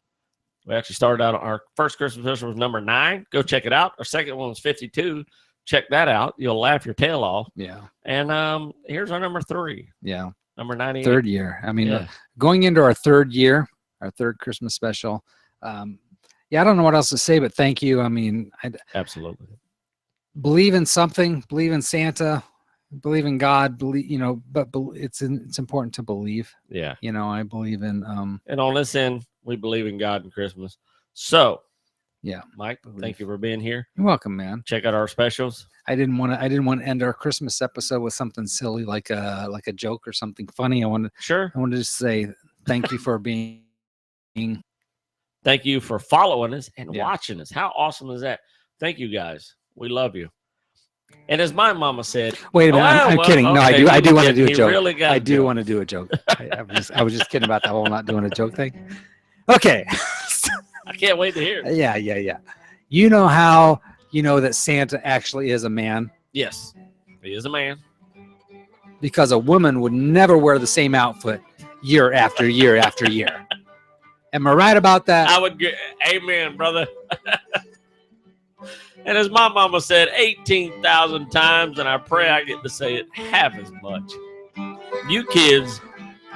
We actually started out our first Christmas special was number 9. Go check it out. Our second one was 52. Check that out. You'll laugh your tail off. Yeah. And here's our number 3. Yeah. Number 98. Third year. I mean, going into our third year, our third Christmas special. I don't know what else to say, but thank you. I mean, absolutely believe in something, believe in Santa, believe in God, but it's important to believe. Yeah. I believe in, and on this end, we believe in God and Christmas. So yeah, Mike, thank you for being here. You're welcome, man. Check out our specials. I didn't want to end our Christmas episode with something silly, like a joke or something funny. I wanted to say thank you for being. Thank you for following us and watching us. How awesome is that? Thank you, guys. We love you. And as my mama said, wait a minute, I'm kidding. No, okay, I do want to do a joke. Really I do want to do a joke. I was just kidding about the whole not doing a joke thing. Okay. I can't wait to hear it. Yeah. You know how that Santa actually is a man? Yes, he is a man. Because a woman would never wear the same outfit year after year after year. Am I right about that? I would get, amen, brother. And as my mama said 18,000 times, and I pray I get to say it half as much. You kids,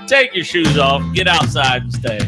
take your shoes off, get outside and stay.